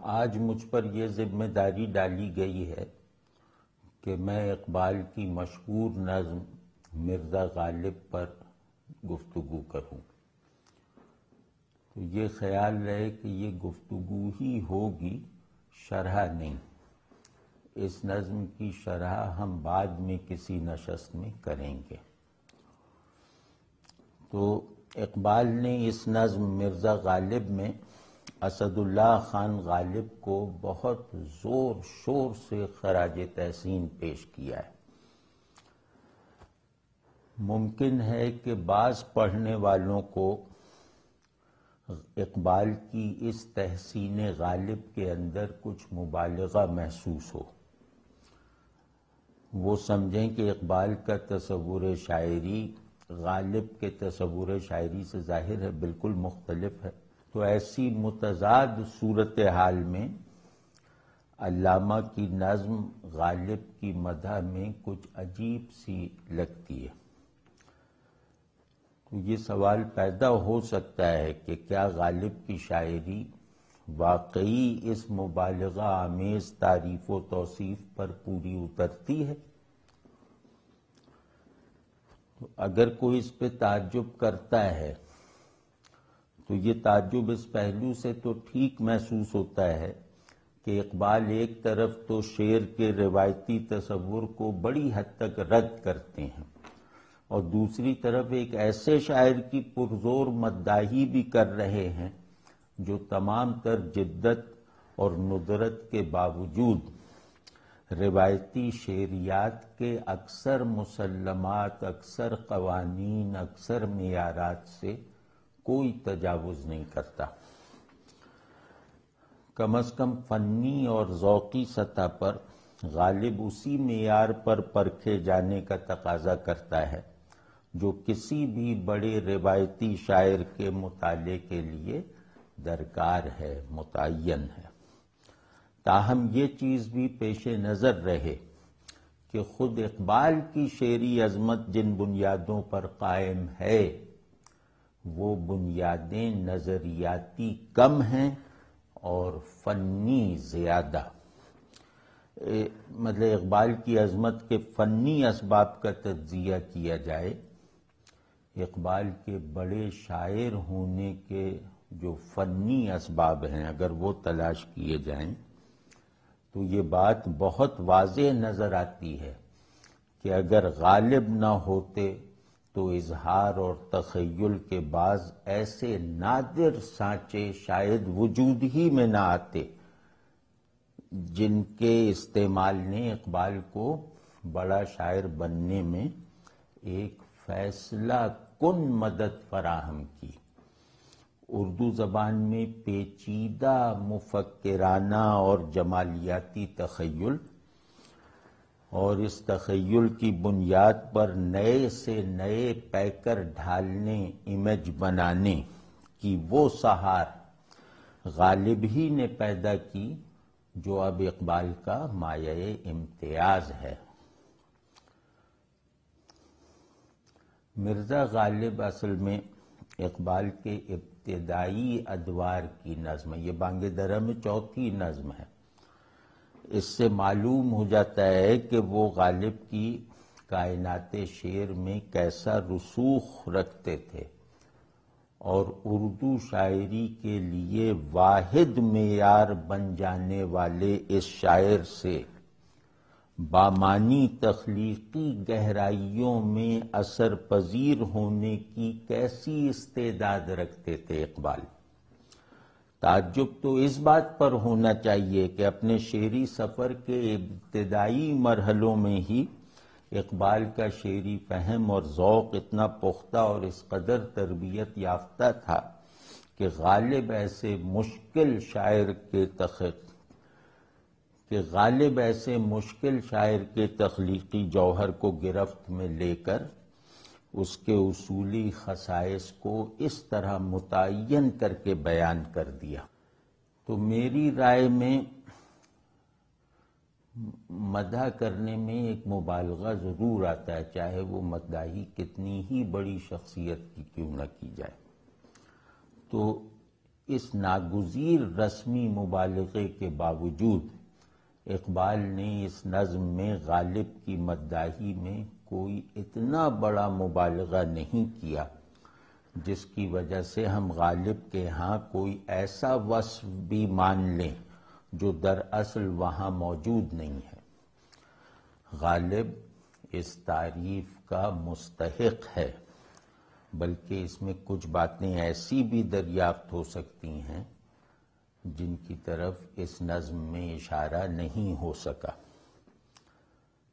آج مجھ پر یہ ذمہ داری ڈالی گئی ہے کہ میں اقبال کی مشہور نظم مرزا غالب پر گفتگو کروں. تو یہ خیال رہے کہ یہ گفتگو ہی ہوگی، شرح نہیں. اس نظم کی شرح ہم بعد میں کسی نشست میں کریں گے. تو اقبال نے اس نظم مرزا غالب میں اسد اللہ خان غالب کو بہت زور شور سے خراج تحسین پیش کیا ہے. ممکن ہے کہ بعض پڑھنے والوں کو اقبال کی اس تحسین غالب کے اندر کچھ مبالغہ محسوس ہو. وہ سمجھیں کہ اقبال کا تصور شاعری غالب کے تصور شاعری سے ظاہر ہے بالکل مختلف ہے. تو ایسی متضاد صورتحال میں علامہ کی نظم غالب کی مدح میں کچھ عجیب سی لگتی ہے. تو یہ سوال پیدا ہو سکتا ہے کہ کیا غالب کی شاعری واقعی اس مبالغہ آمیز تعریف و توصیف پر پوری اترتی ہے؟ تو اگر کوئی اس پہ تعجب کرتا ہے تو یہ تعجب اس پہلو سے تو ٹھیک محسوس ہوتا ہے کہ اقبال ایک طرف تو شعر کے روایتی تصور کو بڑی حد تک رد کرتے ہیں اور دوسری طرف ایک ایسے شاعر کی پرزور مداحی بھی کر رہے ہیں جو تمام تر جدت اور ندرت کے باوجود روایتی شعریات کے اکثر مسلمات، اکثر قوانین، اکثر معیارات سے کوئی تجاوز نہیں کرتا. کم از کم فنی اور ذوقی سطح پر غالب اسی معیار پر پرکھے جانے کا تقاضا کرتا ہے جو کسی بھی بڑے روایتی شاعر کے مطالعے کے لیے درکار ہے، متعین ہے. تاہم یہ چیز بھی پیش نظر رہے کہ خود اقبال کی شعری عظمت جن بنیادوں پر قائم ہے وہ بنیادیں نظریاتی کم ہیں اور فنی زیادہ. مطلب اقبال کی عظمت کے فنی اسباب کا تجزیہ کیا جائے، اقبال کے بڑے شاعر ہونے کے جو فنی اسباب ہیں اگر وہ تلاش کیے جائیں تو یہ بات بہت واضح نظر آتی ہے کہ اگر غالب نہ ہوتے تو اظہار اور تخیل کے بعض ایسے نادر سانچے شاید وجود ہی میں نہ آتے جن کے استعمال نے اقبال کو بڑا شاعر بننے میں ایک فیصلہ کن مدد فراہم کی. اردو زبان میں پیچیدہ مفکرانہ اور جمالیاتی تخیل اور اس تخیل کی بنیاد پر نئے سے نئے پیکر ڈھالنے، امیج بنانے کی وہ سہار غالب ہی نے پیدا کی جو اب اقبال کا مایہ امتیاز ہے. مرزا غالب اصل میں اقبال کے ابتدائی ادوار کی نظم ہے. یہ بانگ درا میں چوتھی نظم ہے. اس سے معلوم ہو جاتا ہے کہ وہ غالب کی کائنات شعر میں کیسا رسوخ رکھتے تھے اور اردو شاعری کے لیے واحد معیار بن جانے والے اس شاعر سے بامانی تخلیقی گہرائیوں میں اثر پذیر ہونے کی کیسی استعداد رکھتے تھے اقبال. تعجب تو اس بات پر ہونا چاہیے کہ اپنے شعری سفر کے ابتدائی مرحلوں میں ہی اقبال کا شعری فہم اور ذوق اتنا پختہ اور اس قدر تربیت یافتہ تھا کہ غالب ایسے مشکل شاعر کے تخلیقی جوہر کو گرفت میں لے کر اس کے اصولی خصائص کو اس طرح متعین کر کے بیان کر دیا. تو میری رائے میں مدح کرنے میں ایک مبالغہ ضرور آتا ہے، چاہے وہ مداحی کتنی ہی بڑی شخصیت کی کیوں نہ کی جائے. تو اس ناگزیر رسمی مبالغے کے باوجود اقبال نے اس نظم میں غالب کی مداحی میں کوئی اتنا بڑا مبالغہ نہیں کیا جس کی وجہ سے ہم غالب کے ہاں کوئی ایسا وصف بھی مان لیں جو دراصل وہاں موجود نہیں ہے۔ غالب اس تعریف کا مستحق ہے، بلکہ اس میں کچھ باتیں ایسی بھی دریافت ہو سکتی ہیں جن کی طرف اس نظم میں اشارہ نہیں ہو سکا،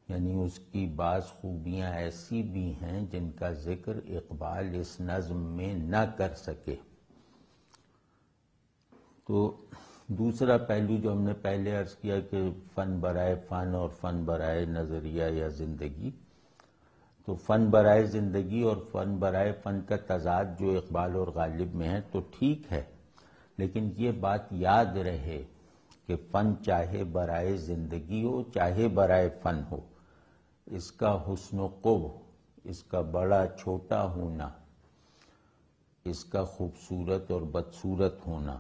یعنی اس کی بعض خوبیاں ایسی بھی ہیں جن کا ذکر اقبال اس نظم میں نہ کر سکے۔ تو دوسرا پہلو جو ہم نے پہلے عرض کیا کہ فن برائے فن اور فن برائے نظریہ یا زندگی، تو فن برائے زندگی اور فن برائے فن کا تضاد جو اقبال اور غالب میں ہے تو ٹھیک ہے، لیکن یہ بات یاد رہے کہ فن چاہے برائے زندگی ہو چاہے برائے فن ہو، اس کا حسن و قبح، اس کا بڑا چھوٹا ہونا، اس کا خوبصورت اور بدصورت ہونا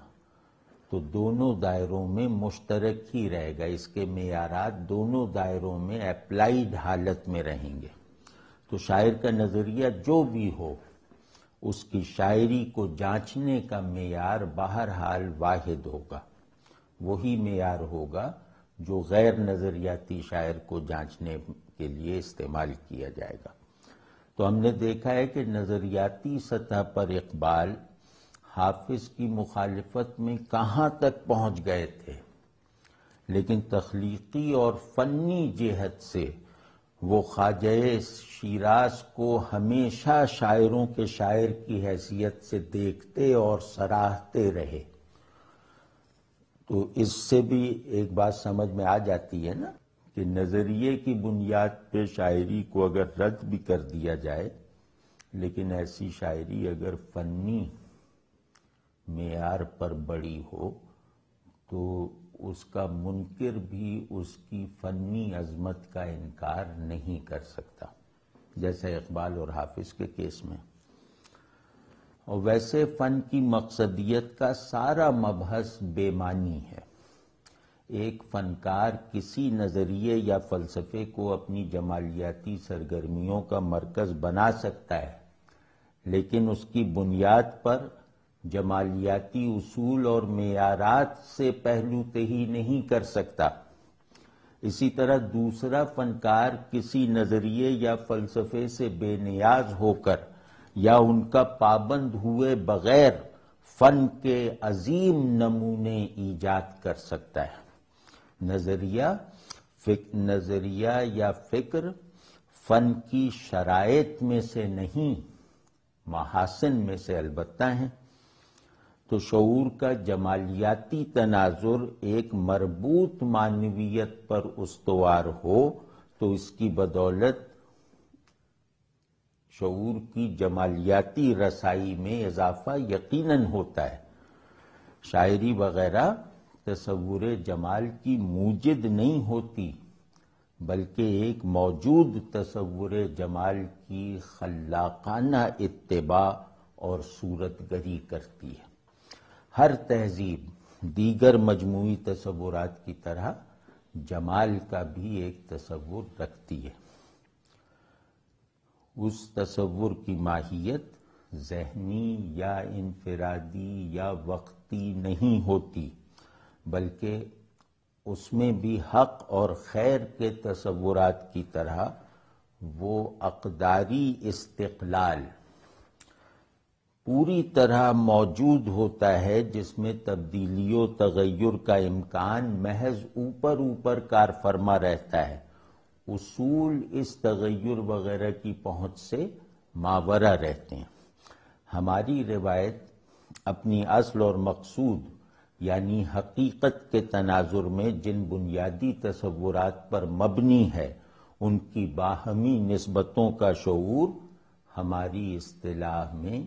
تو دونوں دائروں میں مشترک ہی رہے گا، اس کے معیارات دونوں دائروں میں اپلائیڈ حالت میں رہیں گے۔ تو شاعر کا نظریہ جو بھی ہو، اس کی شاعری کو جانچنے کا معیار بہرحال واحد ہوگا، وہی معیار ہوگا جو غیر نظریاتی شاعر کو جانچنے کے لیے استعمال کیا جائے گا۔ تو ہم نے دیکھا ہے کہ نظریاتی سطح پر اقبال حافظ کی مخالفت میں کہاں تک پہنچ گئے تھے، لیکن تخلیقی اور فنی جہت سے وہ خواجہ شیراز کو ہمیشہ شاعروں کے شاعر کی حیثیت سے دیکھتے اور سراہتے رہے۔ تو اس سے بھی ایک بات سمجھ میں آ جاتی ہے نا کہ نظریے کی بنیاد پہ شاعری کو اگر رد بھی کر دیا جائے، لیکن ایسی شاعری اگر فنی معیار پر بڑی ہو تو اس کا منکر بھی اس کی فنی عظمت کا انکار نہیں کر سکتا، جیسے اقبال اور حافظ کے کیس میں۔ اور ویسے فن کی مقصدیت کا سارا مبحث بے معنی ہے۔ ایک فنکار کسی نظریے یا فلسفے کو اپنی جمالیاتی سرگرمیوں کا مرکز بنا سکتا ہے، لیکن اس کی بنیاد پر جمالیاتی اصول اور معیارات سے پہلو تہی نہیں کر سکتا۔ اسی طرح دوسرا فنکار کسی نظریے یا فلسفے سے بے نیاز ہو کر یا ان کا پابند ہوئے بغیر فن کے عظیم نمونے ایجاد کر سکتا ہے۔ نظریہ یا فکر فن کی شرائط میں سے نہیں، محاسن میں سے البتہ ہیں۔ تو شعور کا جمالیاتی تناظر ایک مربوط معنویت پر استوار ہو تو اس کی بدولت شعور کی جمالیاتی رسائی میں اضافہ یقیناً ہوتا ہے۔ شاعری وغیرہ تصور جمال کی موجد نہیں ہوتی، بلکہ ایک موجود تصور جمال کی خلاقانہ اتباع اور صورت گری کرتی ہے۔ ہر تہذیب دیگر مجموعی تصورات کی طرح جمال کا بھی ایک تصور رکھتی ہے۔ اس تصور کی ماہیت ذہنی یا انفرادی یا وقتی نہیں ہوتی، بلکہ اس میں بھی حق اور خیر کے تصورات کی طرح وہ اقداری استقلال پوری طرح موجود ہوتا ہے، جس میں تبدیلی و تغیر کا امکان محض اوپر کار فرما رہتا ہے، اصول اس تغیر وغیرہ کی پہنچ سے ماورا رہتے ہیں۔ ہماری روایت اپنی اصل اور مقصود یعنی حقیقت کے تناظر میں جن بنیادی تصورات پر مبنی ہے، ان کی باہمی نسبتوں کا شعور ہماری اصطلاح میں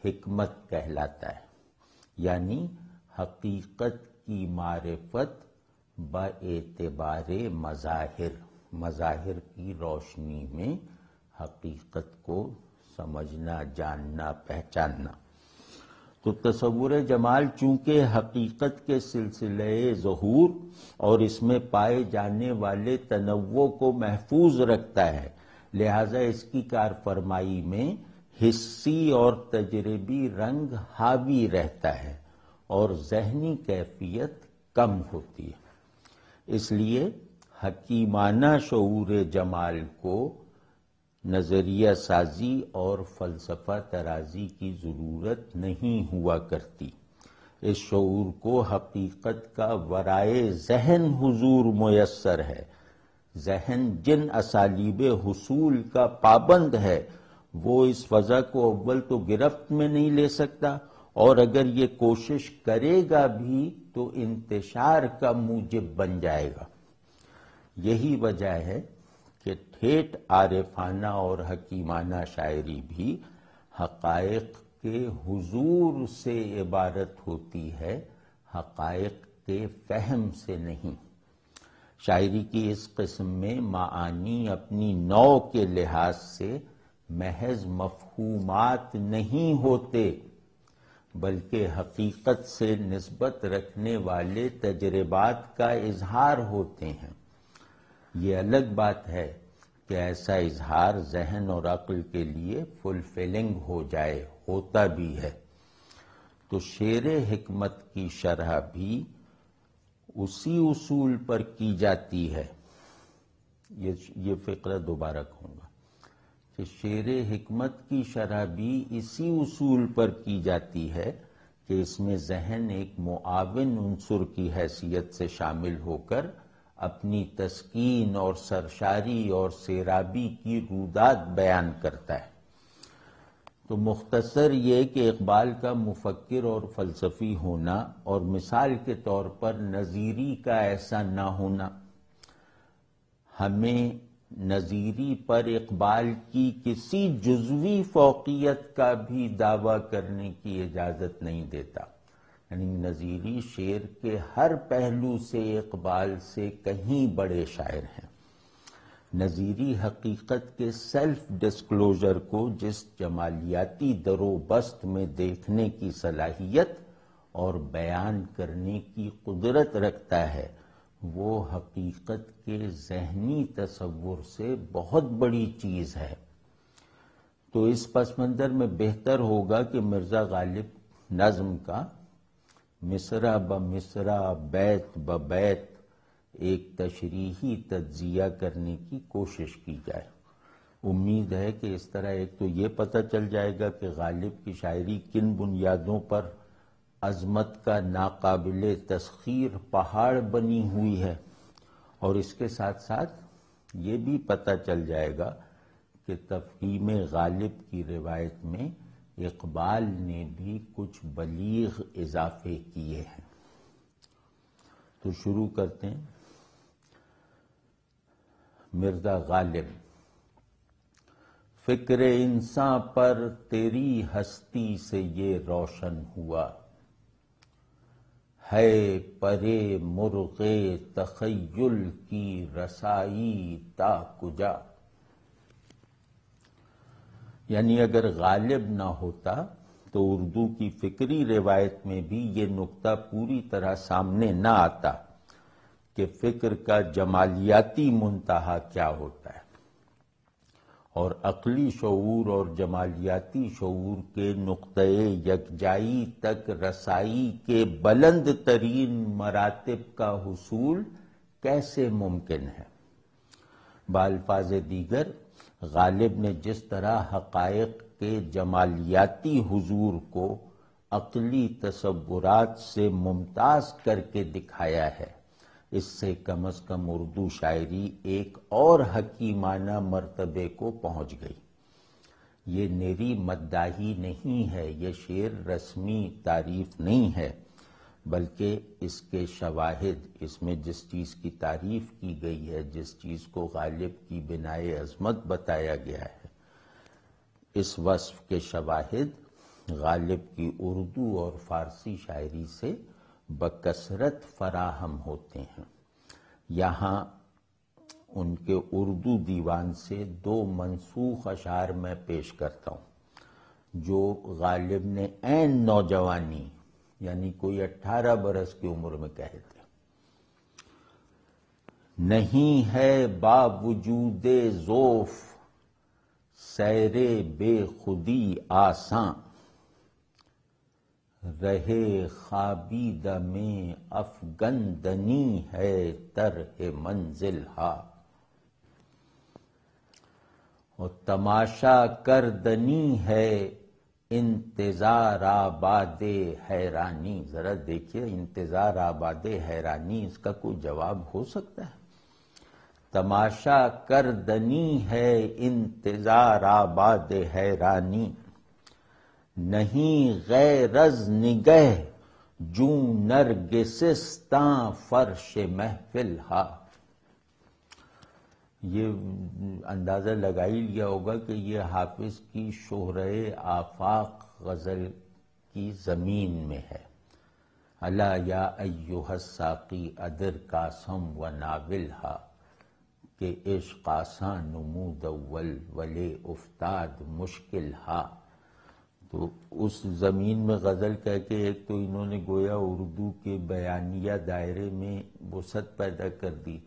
حکمت کہلاتا ہے، یعنی حقیقت کی معرفت باعتبار مظاہر کی روشنی میں حقیقت کو سمجھنا، جاننا، پہچاننا۔ تو تصور جمال چونکہ حقیقت کے سلسلے ظہور اور اس میں پائے جانے والے تنوع کو محفوظ رکھتا ہے، لہذا اس کی کارفرمائی میں حسی اور تجربی رنگ حاوی رہتا ہے اور ذہنی کیفیت کم ہوتی ہے۔ اس لیے حکیمانہ شعور جمال کو نظریہ سازی اور فلسفہ ترازی کی ضرورت نہیں ہوا کرتی۔ اس شعور کو حقیقت کا ورائے ذہن حضور میسر ہے۔ ذہن جن اسالیب حصول کا پابند ہے وہ اس فضا کو اول تو گرفت میں نہیں لے سکتا، اور اگر یہ کوشش کرے گا بھی تو انتشار کا موجب بن جائے گا۔ یہی وجہ ہے کہ ٹھیٹ عارفانہ اور حکیمانہ شاعری بھی حقائق کے حضور سے عبارت ہوتی ہے، حقائق کے فہم سے نہیں۔ شاعری کی اس قسم میں معانی اپنی نوع کے لحاظ سے محض مفہومات نہیں ہوتے، بلکہ حقیقت سے نسبت رکھنے والے تجربات کا اظہار ہوتے ہیں۔ یہ الگ بات ہے کہ ایسا اظہار ذہن اور عقل کے لیے فلفلنگ ہو جائے، ہوتا بھی ہے۔ تو شعر حکمت کی شرح بھی اسی اصول پر کی جاتی ہے۔ یہ فقرہ دوبارہ کہوں گا کہ شعر حکمت کی شرح بھی اسی اصول پر کی جاتی ہے کہ اس میں ذہن ایک معاون عنصر کی حیثیت سے شامل ہو کر اپنی تسکین اور سرشاری اور سیرابی کی رودات بیان کرتا ہے۔ تو مختصر یہ کہ اقبال کا مفکر اور فلسفی ہونا اور مثال کے طور پر نظیری کا ایسا نہ ہونا، ہمیں نظیری پر اقبال کی کسی جزوی فوقیت کا بھی دعویٰ کرنے کی اجازت نہیں دیتا۔ یعنی نظیری شعر کے ہر پہلو سے اقبال سے کہیں بڑے شاعر ہیں۔ نظیری حقیقت کے سیلف ڈسکلوزر کو جس جمالیاتی در و بست میں دیکھنے کی صلاحیت اور بیان کرنے کی قدرت رکھتا ہے، وہ حقیقت کے ذہنی تصور سے بہت بڑی چیز ہے۔ تو اس پس منظر میں بہتر ہوگا کہ مرزا غالب نظم کا مصرع بمصرع بیت ببیت ایک تشریحی تجزیہ کرنے کی کوشش کی جائے۔ امید ہے کہ اس طرح ایک تو یہ پتہ چل جائے گا کہ غالب کی شاعری کن بنیادوں پر عظمت کا ناقابل تسخیر پہاڑ بنی ہوئی ہے، اور اس کے ساتھ ساتھ یہ بھی پتہ چل جائے گا کہ تفہیم غالب کی روایت میں اقبال نے بھی کچھ بلیغ اضافے کیے ہیں۔ تو شروع کرتے ہیں۔ مرزا غالب: فکر انسان پر تیری ہستی سے یہ روشن ہوا، ہے پرے مرغ تخیل کی رسائی تا کجا۔ یعنی اگر غالب نہ ہوتا تو اردو کی فکری روایت میں بھی یہ نقطہ پوری طرح سامنے نہ آتا کہ فکر کا جمالیاتی منتہا کیا ہوتا ہے، اور عقلی شعور اور جمالیاتی شعور کے نقطۂ یکجائی تک رسائی کے بلند ترین مراتب کا حصول کیسے ممکن ہے۔ بالفاظ دیگر، غالب نے جس طرح حقائق کے جمالیاتی حضور کو عقلی تصورات سے ممتاز کر کے دکھایا ہے، اس سے کم از کم اردو شاعری ایک اور حکیمانہ مرتبے کو پہنچ گئی۔ یہ نیری مداحی نہیں ہے، یہ شعر رسمی تعریف نہیں ہے، بلکہ اس کے شواہد، اس میں جس چیز کی تعریف کی گئی ہے، جس چیز کو غالب کی بنائے عظمت بتایا گیا ہے، اس وصف کے شواہد غالب کی اردو اور فارسی شاعری سے بکثرت فراہم ہوتے ہیں۔ یہاں ان کے اردو دیوان سے 2 منسوخ اشعار میں پیش کرتا ہوں۔ جو غالب نے عین نوجوانی یعنی کوئی 18 برس کی عمر میں کہے تھے. نہیں ہے باوجود ذوف سیر بے خودی آساں، رہے خوابیدہ میں افگندنی ہے طرح منزل ہا، اور تماشا کردنی ہے انتظار آباد حیرانی. ذرا دیکھیے انتظار آباد حیرانی، اس کا کوئی جواب ہو سکتا ہے؟ تماشا کردنی ہے انتظار آباد حیرانی، نہیں غیر از نگہ جوں نرگسستاں فرش محفل ہا. یہ اندازہ لگا ہی لیا ہوگا کہ یہ حافظ کی شہرہ آفاق غزل کی زمین میں ہے. الا یا ایھا الساقی ادر قاسم و ناولہا، کہ عشق آساں نمود اول ولے افتاد مشکل ہا. تو اس زمین میں غزل کہہ کے ایک تو انہوں نے گویا اردو کے بیانیہ دائرے میں وسعت پیدا کر دی،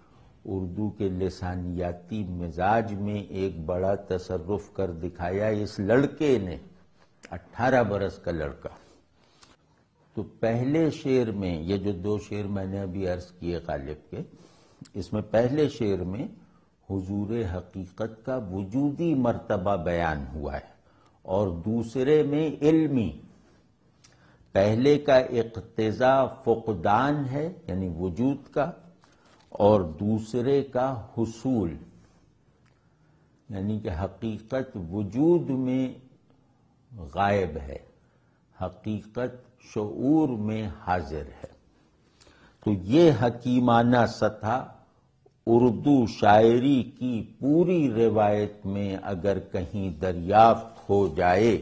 اردو کے لسانیاتی مزاج میں ایک بڑا تصرف کر دکھایا اس لڑکے نے، 18 برس کا لڑکا. تو پہلے شعر میں یہ جو 2 شعر میں نے ابھی عرض کیے غالب کے، اس میں پہلے شعر میں حضور حقیقت کا وجودی مرتبہ بیان ہوا ہے اور دوسرے میں علمی. پہلے کا اقتضاء فقدان ہے یعنی وجود کا، اور دوسرے کا حصول یعنی کہ حقیقت وجود میں غائب ہے، حقیقت شعور میں حاضر ہے. تو یہ حکیمانہ سطح اردو شاعری کی پوری روایت میں اگر کہیں دریافت ہو جائے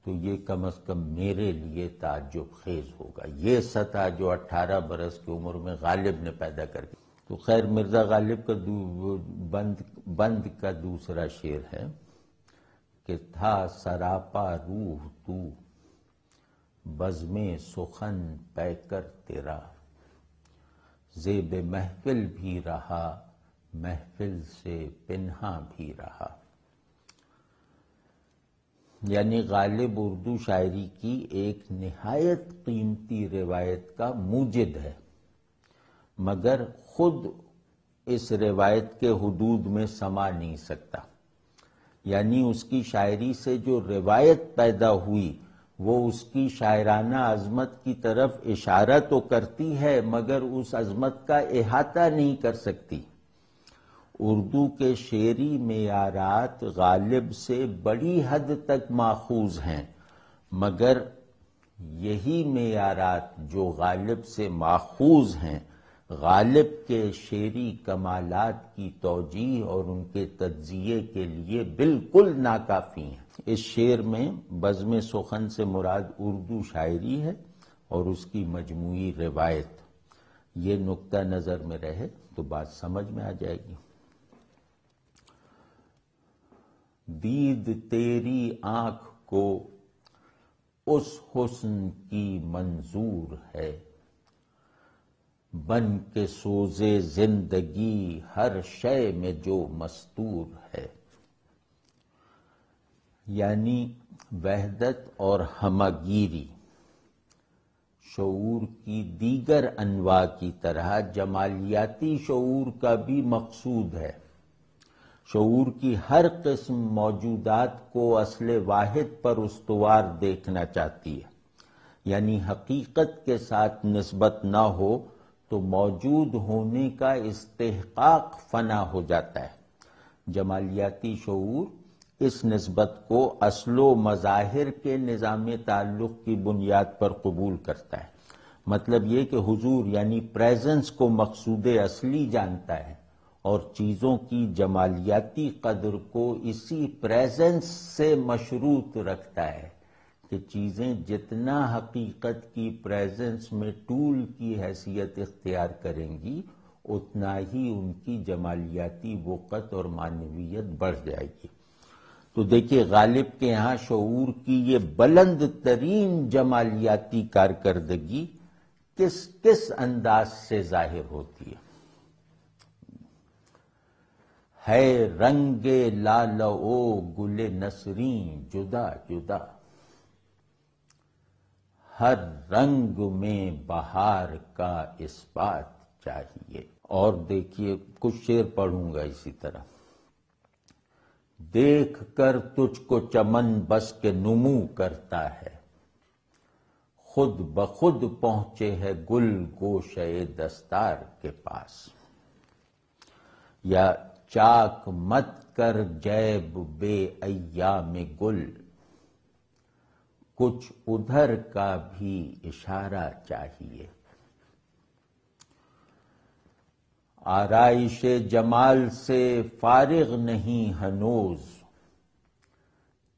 تو یہ کم از کم میرے لیے تعجب خیز ہوگا. یہ سطح جو 18 برس کی عمر میں غالب نے پیدا کر دی. تو خیر مرزا غالب کا بند کا دوسرا شعر ہے کہ تھا سراپا روح تو بزم سخن پے کر تیرا، زیب محفل بھی رہا محفل سے پنہاں بھی رہا. یعنی غالب اردو شاعری کی ایک نہایت قیمتی روایت کا موجد ہے، مگر خود اس روایت کے حدود میں سما نہیں سکتا. یعنی اس کی شاعری سے جو روایت پیدا ہوئی وہ اس کی شاعرانہ عظمت کی طرف اشارہ تو کرتی ہے مگر اس عظمت کا احاطہ نہیں کر سکتی. اردو کے شعری معیارات غالب سے بڑی حد تک ماخوذ ہیں، مگر یہی معیارات جو غالب سے ماخوذ ہیں غالب کے شعری کمالات کی توجیہ اور ان کے تجزیے کے لیے بالکل ناکافی ہیں. اس شعر میں بزم سخن سے مراد اردو شاعری ہے اور اس کی مجموعی روایت. یہ نقطہ نظر میں رہے تو بات سمجھ میں آ جائے گی. دید تیری آنکھ کو اس حسن کی منظور ہے، بن کے سوزے زندگی ہر شے میں جو مستور ہے. یعنی وحدت اور ہمگیری شعور کی دیگر انواع کی طرح جمالیاتی شعور کا بھی مقصود ہے. شعور کی ہر قسم موجودات کو اصل واحد پر استوار دیکھنا چاہتی ہے. یعنی حقیقت کے ساتھ نسبت نہ ہو تو موجود ہونے کا استحقاق فنا ہو جاتا ہے. جمالیاتی شعور اس نسبت کو اصل و مظاہر کے نظام تعلق کی بنیاد پر قبول کرتا ہے. مطلب یہ کہ حضور یعنی پریزنس کو مقصود اصلی جانتا ہے اور چیزوں کی جمالیاتی قدر کو اسی پریزنس سے مشروط رکھتا ہے کہ چیزیں جتنا حقیقت کی پریزنس میں ٹول کی حیثیت اختیار کریں گی اتنا ہی ان کی جمالیاتی وقت اور معنویت بڑھ جائے گی. تو دیکھیے غالب کے یہاں شعور کی یہ بلند ترین جمالیاتی کارکردگی کس کس انداز سے ظاہر ہوتی ہے رنگ لالو گل نسریں جدا جدا، ہر رنگ میں بہار کا اثبات چاہیے۔ اور دیکھیے کچھ شعر پڑھوں گا اسی طرح۔ دیکھ کر تجھ کو چمن بس کے نمو کرتا ہے، خود بخود پہنچے ہے گل گوشے دستار کے پاس۔ یا چاک مت کر جیب بے ایام گل، کچھ ادھر کا بھی اشارہ چاہیے۔ آرائش جمال سے فارغ نہیں ہنوز،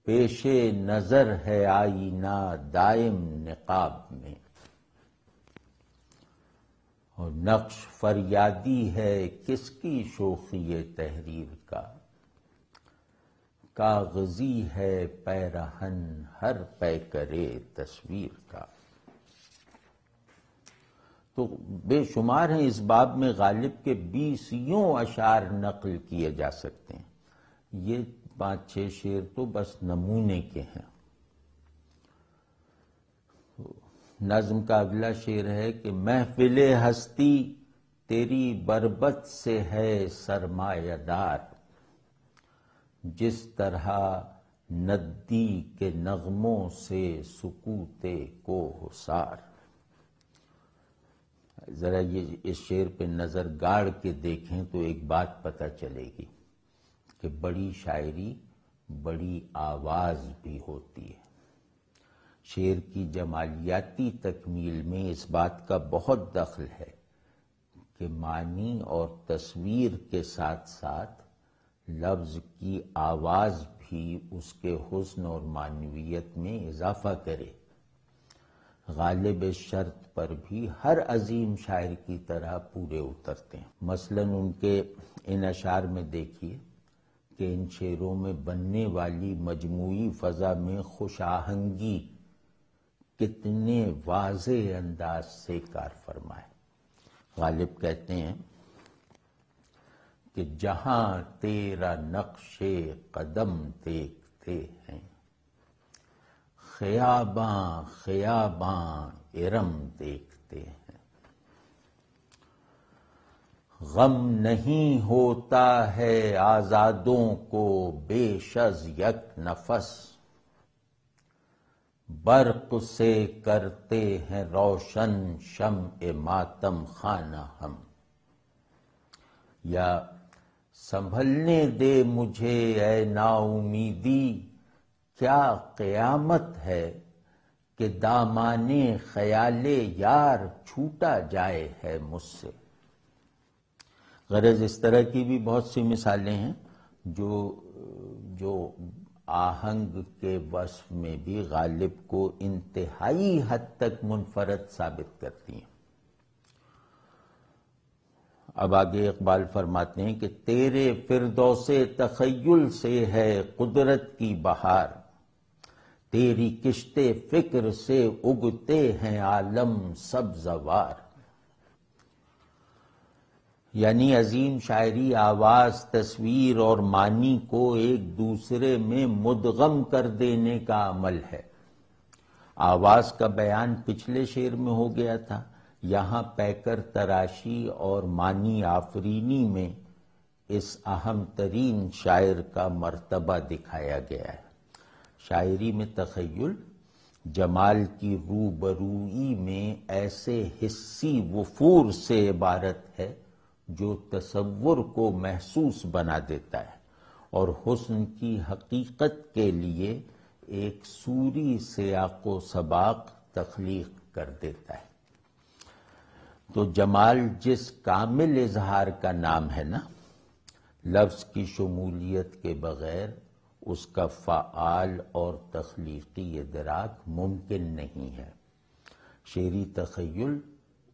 پیش نظر ہے آئینہ دائم نقاب میں، اور نقش فریادی ہے کس کی شوخی تحریر کا، کاغذی ہے پیرہن ہر پیکرے تصویر کا۔ تو بے شمار ہیں اس باب میں غالب کے 20 اشعار نقل کیے جا سکتے ہیں۔ یہ 5-6 شعر تو بس نمونے کے ہیں۔ نظم کا اگلا شعر ہے کہ محفل ہستی تیری بربت سے ہے سرمایہ دار، جس طرح ندی کے نغموں سے سکوت کوہسار۔ ذرا یہ اس شعر پہ نظر گاڑ کے دیکھیں تو ایک بات پتہ چلے گی کہ بڑی شاعری بڑی آواز بھی ہوتی ہے۔ شعر کی جمالیاتی تکمیل میں اس بات کا بہت دخل ہے کہ معنی اور تصویر کے ساتھ ساتھ لفظ کی آواز بھی اس کے حسن اور معنویت میں اضافہ کرے۔ غالب اس شرط پر بھی ہر عظیم شاعر کی طرح پورے اترتے ہیں۔ مثلاً ان کے ان اشعار میں دیکھیے کہ ان شعروں میں بننے والی مجموعی فضا میں خوش آہنگی کتنے واضح انداز سے کار فرما ہے۔ غالب کہتے ہیں کہ جہاں تیرا نقش قدم دیکھتے ہیں، خیاباں خیاباں ارم دیکھتے ہیں، غم نہیں ہوتا ہے آزادوں کو بیش از یک نفس، برق سے کرتے ہیں روشن شمع ماتم خانہ ہم۔ یا سنبھلنے دے مجھے اے نا امیدی، کیا قیامت ہے کہ دامان خیال یار چھوٹا جائے ہے مجھ سے۔ غرض اس طرح کی بھی بہت سی مثالیں ہیں جو آہنگ کے وصف میں بھی غالب کو انتہائی حد تک منفرد ثابت کرتی ہیں۔ اب آگے اقبال فرماتے ہیں کہ تیرے فردوس تخیل سے ہے قدرت کی بہار، تیری کشت فکر سے اگتے ہیں عالم سبزوار۔ یعنی عظیم شاعری آواز، تصویر اور معنی کو ایک دوسرے میں مدغم کر دینے کا عمل ہے۔ آواز کا بیان پچھلے شعر میں ہو گیا تھا، یہاں پیکر تراشی اور معنی آفرینی میں اس اہم ترین شاعر کا مرتبہ دکھایا گیا ہے۔ شاعری میں تخیل جمال کی روبروئی میں ایسے حسی وفور سے عبارت ہے جو تصور کو محسوس بنا دیتا ہے اور حسن کی حقیقت کے لیے ایک صوری سیاق و سباق تخلیق کر دیتا ہے۔ تو جمال جس کامل اظہار کا نام ہے نا، لفظ کی شمولیت کے بغیر اس کا فعال اور تخلیقی ادراک ممکن نہیں ہے۔ شعری تخیل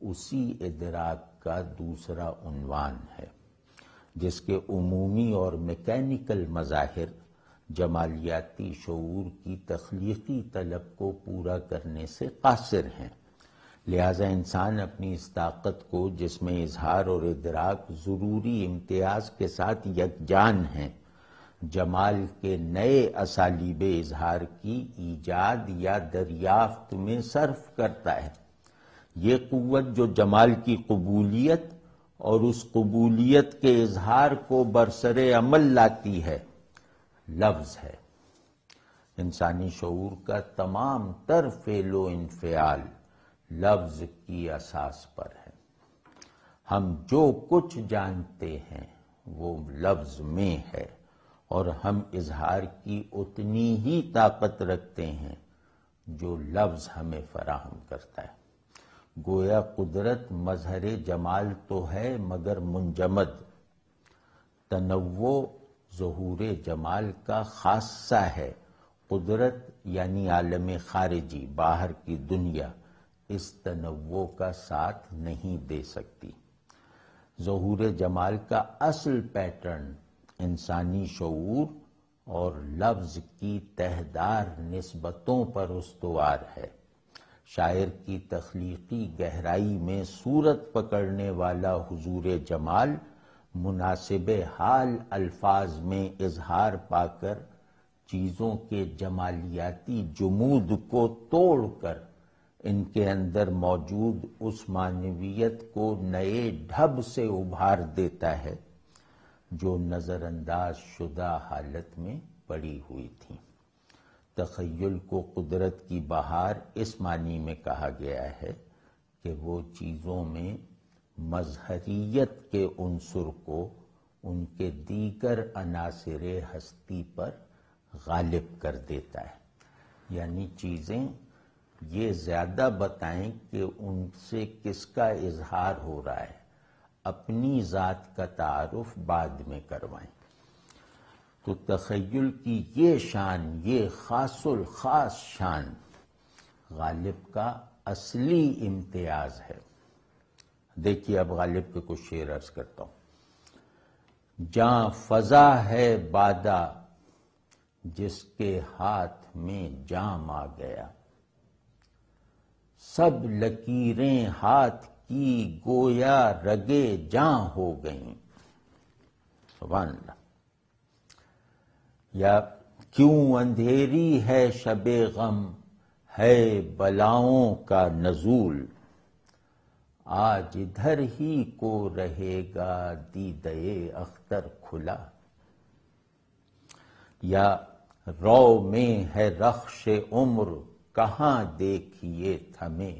اسی ادراک کا دوسرا عنوان ہے، جس کے عمومی اور میکینیکل مظاہر جمالیاتی شعور کی تخلیقی طلب کو پورا کرنے سے قاصر ہیں۔ لہذا انسان اپنی اس طاقت کو جس میں اظہار اور ادراک ضروری امتیاز کے ساتھ یکجان ہیں، جمال کے نئے اسالیب اظہار کی ایجاد یا دریافت میں صرف کرتا ہے۔ یہ قوت جو جمال کی قبولیت اور اس قبولیت کے اظہار کو برسر عمل لاتی ہے، لفظ ہے۔ انسانی شعور کا تمام تر فعل و انفعال لفظ کی اساس پر ہے۔ ہم جو کچھ جانتے ہیں وہ لفظ میں ہے، اور ہم اظہار کی اتنی ہی طاقت رکھتے ہیں جو لفظ ہمیں فراہم کرتا ہے۔ گویا قدرت مظہر جمال تو ہے مگر منجمد، تنوع ظہور جمال کا خاصہ ہے۔ قدرت یعنی عالم خارجی، باہر کی دنیا، اس تنوع کا ساتھ نہیں دے سکتی۔ ظہور جمال کا اصل پیٹرن انسانی شعور اور لفظ کی تہدار نسبتوں پر استوار ہے۔ شاعر کی تخلیقی گہرائی میں صورت پکڑنے والا حضور جمال مناسب حال الفاظ میں اظہار پا کر چیزوں کے جمالیاتی جمود کو توڑ کر ان کے اندر موجود اس معنویت کو نئے ڈھب سے ابھار دیتا ہے جو نظر انداز شدہ حالت میں پڑی ہوئی تھی۔ تخیل کو قدرت کی بہار اس معنی میں کہا گیا ہے کہ وہ چیزوں میں مظہریت کے عنصر کو ان کے دیگر عناصر ہستی پر غالب کر دیتا ہے، یعنی چیزیں یہ زیادہ بتائیں کہ ان سے کس کا اظہار ہو رہا ہے، اپنی ذات کا تعارف بعد میں کروائیں۔ تو تخیل کی یہ شان، یہ خاص الخاص شان غالب کا اصلی امتیاز ہے۔ دیکھیے اب غالب کے کچھ شعر عرض کرتا ہوں۔ جاں فضا ہے بادہ جس کے ہاتھ میں جام آ گیا، سب لکیریں ہاتھ کی گویا رگے جاں ہو گئیں۔ سبحان اللہ۔ یا کیوں اندھیری ہے شب غم، ہے بلاؤں کا نزول، آج ادھر ہی کو رہے گا دیدے اختر کھلا۔ یا رو میں ہے رخش عمر، کہاں دیکھیے تھمے،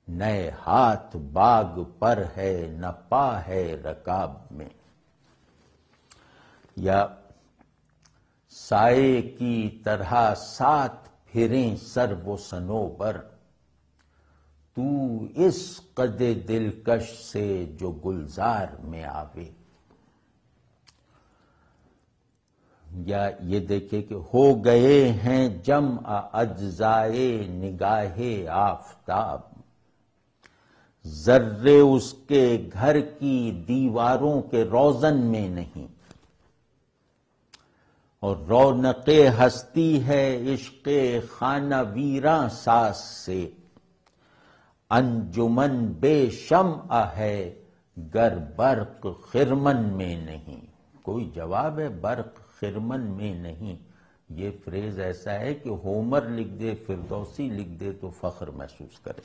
نئے ہاتھ باغ پر ہے نہ پا ہے رکاب میں۔ یا سائے کی طرح ساتھ پھریں سر و صنوبر، تو اس قد دلکش سے جو گلزار میں آوے۔ یا یہ دیکھیں کہ ہو گئے ہیں جمع اجزائے نگاہ آفتاب، ذرے اس کے گھر کی دیواروں کے روزن میں نہیں، اور رونق ہستی ہے عشق خانہ ویراں ساز سے، انجمن بے شمع ہے گر برق خرمن میں نہیں۔ کوئی جواب ہے برق خرمن میں نہیں، یہ فریز ایسا ہے کہ ہومر لکھ دے، فردوسی لکھ دے تو فخر محسوس کرے۔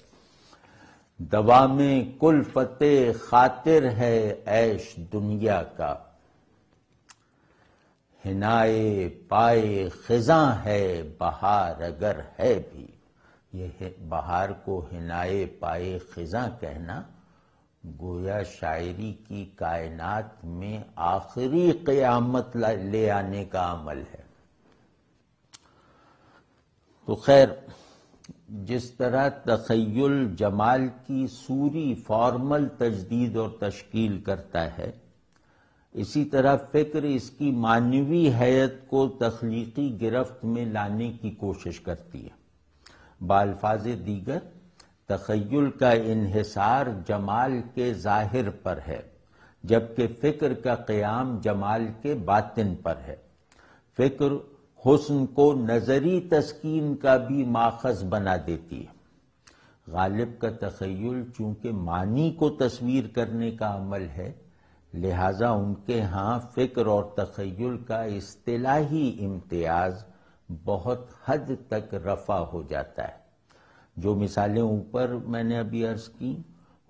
دوام کلفت خاطر ہے عیش دنیا کا، حنائے پائے خزاں ہے بہار اگر ہے بھی۔ یہ بہار کو حنائے پائے خزاں کہنا گویا شاعری کی کائنات میں آخری قیامت لے آنے کا عمل ہے۔ تو خیر، جس طرح تخیل جمال کی صوری فارمل تجدید اور تشکیل کرتا ہے، اسی طرح فکر اس کی معنوی حیت کو تخلیقی گرفت میں لانے کی کوشش کرتی ہے۔ بالفاظ دیگر، تخیل کا انحصار جمال کے ظاہر پر ہے، جبکہ فکر کا قیام جمال کے باطن پر ہے۔ فکر حسن کو نظری تسکین کا بھی ماخذ بنا دیتی ہے۔ غالب کا تخیل چونکہ معنی کو تصویر کرنے کا عمل ہے، لہذا ان کے ہاں فکر اور تخیل کا اصطلاحی امتیاز بہت حد تک رفع ہو جاتا ہے۔ جو مثالیں اوپر میں نے ابھی عرض کی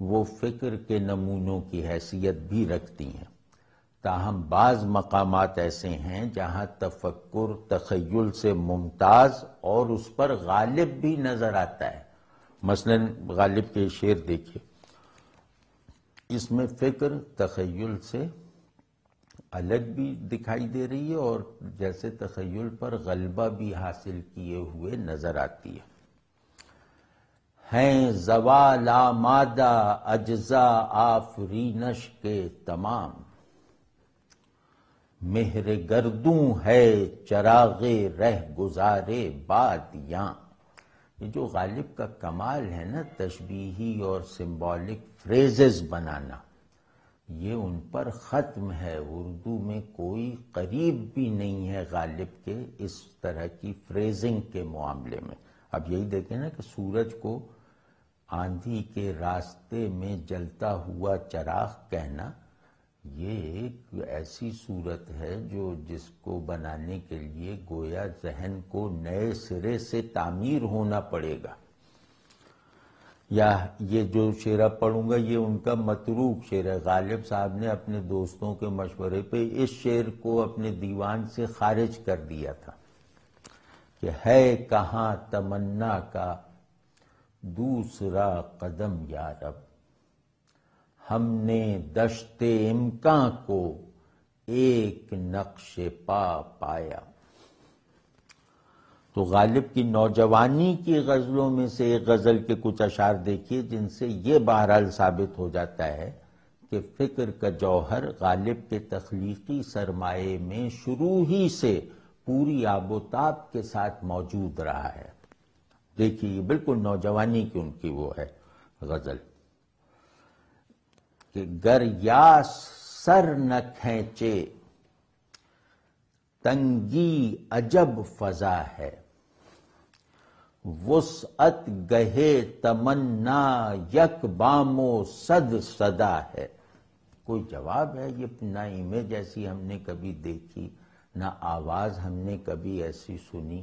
وہ فکر کے نمونوں کی حیثیت بھی رکھتی ہیں، تاہم بعض مقامات ایسے ہیں جہاں تفکر تخیل سے ممتاز اور اس پر غالب بھی نظر آتا ہے۔ مثلا غالب کے شعر دیکھیے، اس میں فکر تخیل سے الگ بھی دکھائی دے رہی ہے اور جیسے تخیل پر غلبہ بھی حاصل کیے ہوئے نظر آتی ہے۔ ہیں زوال آمادہ اجزا آفرینش کے تمام، مہر گردوں ہے چراغ رہ گزارے بادیاں۔ یہ جو غالب کا کمال ہے نا تشبیہی اور سمبولک فریزز بنانا، یہ ان پر ختم ہے۔ اردو میں کوئی قریب بھی نہیں ہے غالب کے اس طرح کی فریزنگ کے معاملے میں۔ اب یہی دیکھیں نا کہ سورج کو آندھی کے راستے میں جلتا ہوا چراغ کہنا، یہ ایک ایسی صورت ہے جو جس کو بنانے کے لیے گویا ذہن کو نئے سرے سے تعمیر ہونا پڑے گا۔ یا یہ جو شعر پڑھوں گا یہ ان کا متروک شعر ہے۔ غالب صاحب نے اپنے دوستوں کے مشورے پہ اس شعر کو اپنے دیوان سے خارج کر دیا تھا کہ ہے کہاں تمنا کا دوسرا قدم یا رب، ہم نے دشت امکان کو ایک نقش پا پایا۔ تو غالب کی نوجوانی کی غزلوں میں سے ایک غزل کے کچھ اشعار دیکھیے جن سے یہ بہرحال ثابت ہو جاتا ہے کہ فکر کا جوہر غالب کے تخلیقی سرمایے میں شروع ہی سے پوری آب و تاب کے ساتھ موجود رہا ہے۔ دیکھیے یہ بالکل نوجوانی کی ان کی وہ ہے غزل کہ گر یاس سر نہ کھینچے تنگی عجب فضا ہے، وسعت گہے تمنا یک بام و صد صدا ہے۔ کوئی جواب ہے؟ یہ نہ امیج ایسی ہم نے کبھی دیکھی، نہ آواز ہم نے کبھی ایسی سنی،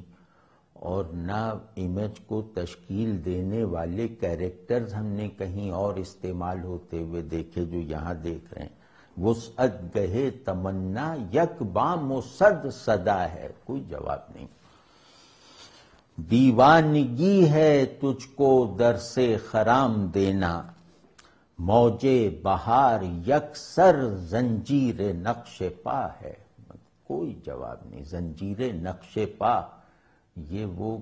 اور نہ امیج کو تشکیل دینے والے کیریکٹرز ہم نے کہیں اور استعمال ہوتے ہوئے دیکھے جو یہاں دیکھ رہے ہیں۔ وسعت گہے تمنا یک بام و صد صدا ہے، کوئی جواب نہیں۔ دیوانگی ہے تجھ کو در سے خرام دینا، موجے بہار یکسر زنجیر نقش پا ہے، کوئی جواب نہیں۔ زنجیر نقش پا، یہ وہ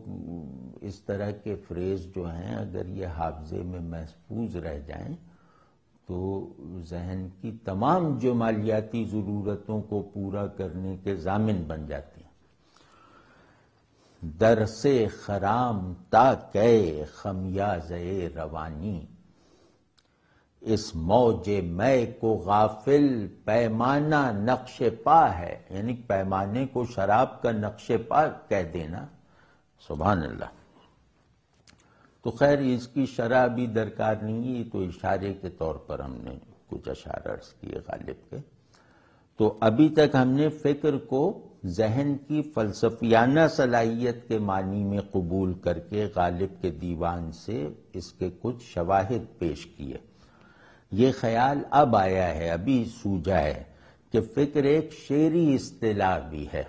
اس طرح کے فریز جو ہیں اگر یہ حافظے میں محفوظ رہ جائیں تو ذہن کی تمام جمالیاتی ضرورتوں کو پورا کرنے کے ضامن بن جاتے ہیں۔ در سے خرام تا کہ خمیازے روانی، اس موج میں کو غافل پیمانہ نقش پا ہے، یعنی پیمانے کو شراب کا نقش پا کہہ دینا، سبحان اللہ۔ تو خیر اس کی شرح بھی درکار نہیں ہے، یہ تو اشارے کے طور پر ہم نے کچھ اشعار عرض کیے غالب کے۔ تو ابھی تک ہم نے فکر کو ذہن کی فلسفیانہ صلاحیت کے معنی میں قبول کر کے غالب کے دیوان سے اس کے کچھ شواہد پیش کیے۔ یہ خیال اب آیا ہے، ابھی سوجا ہے کہ فکر ایک شعری اصطلاح بھی ہے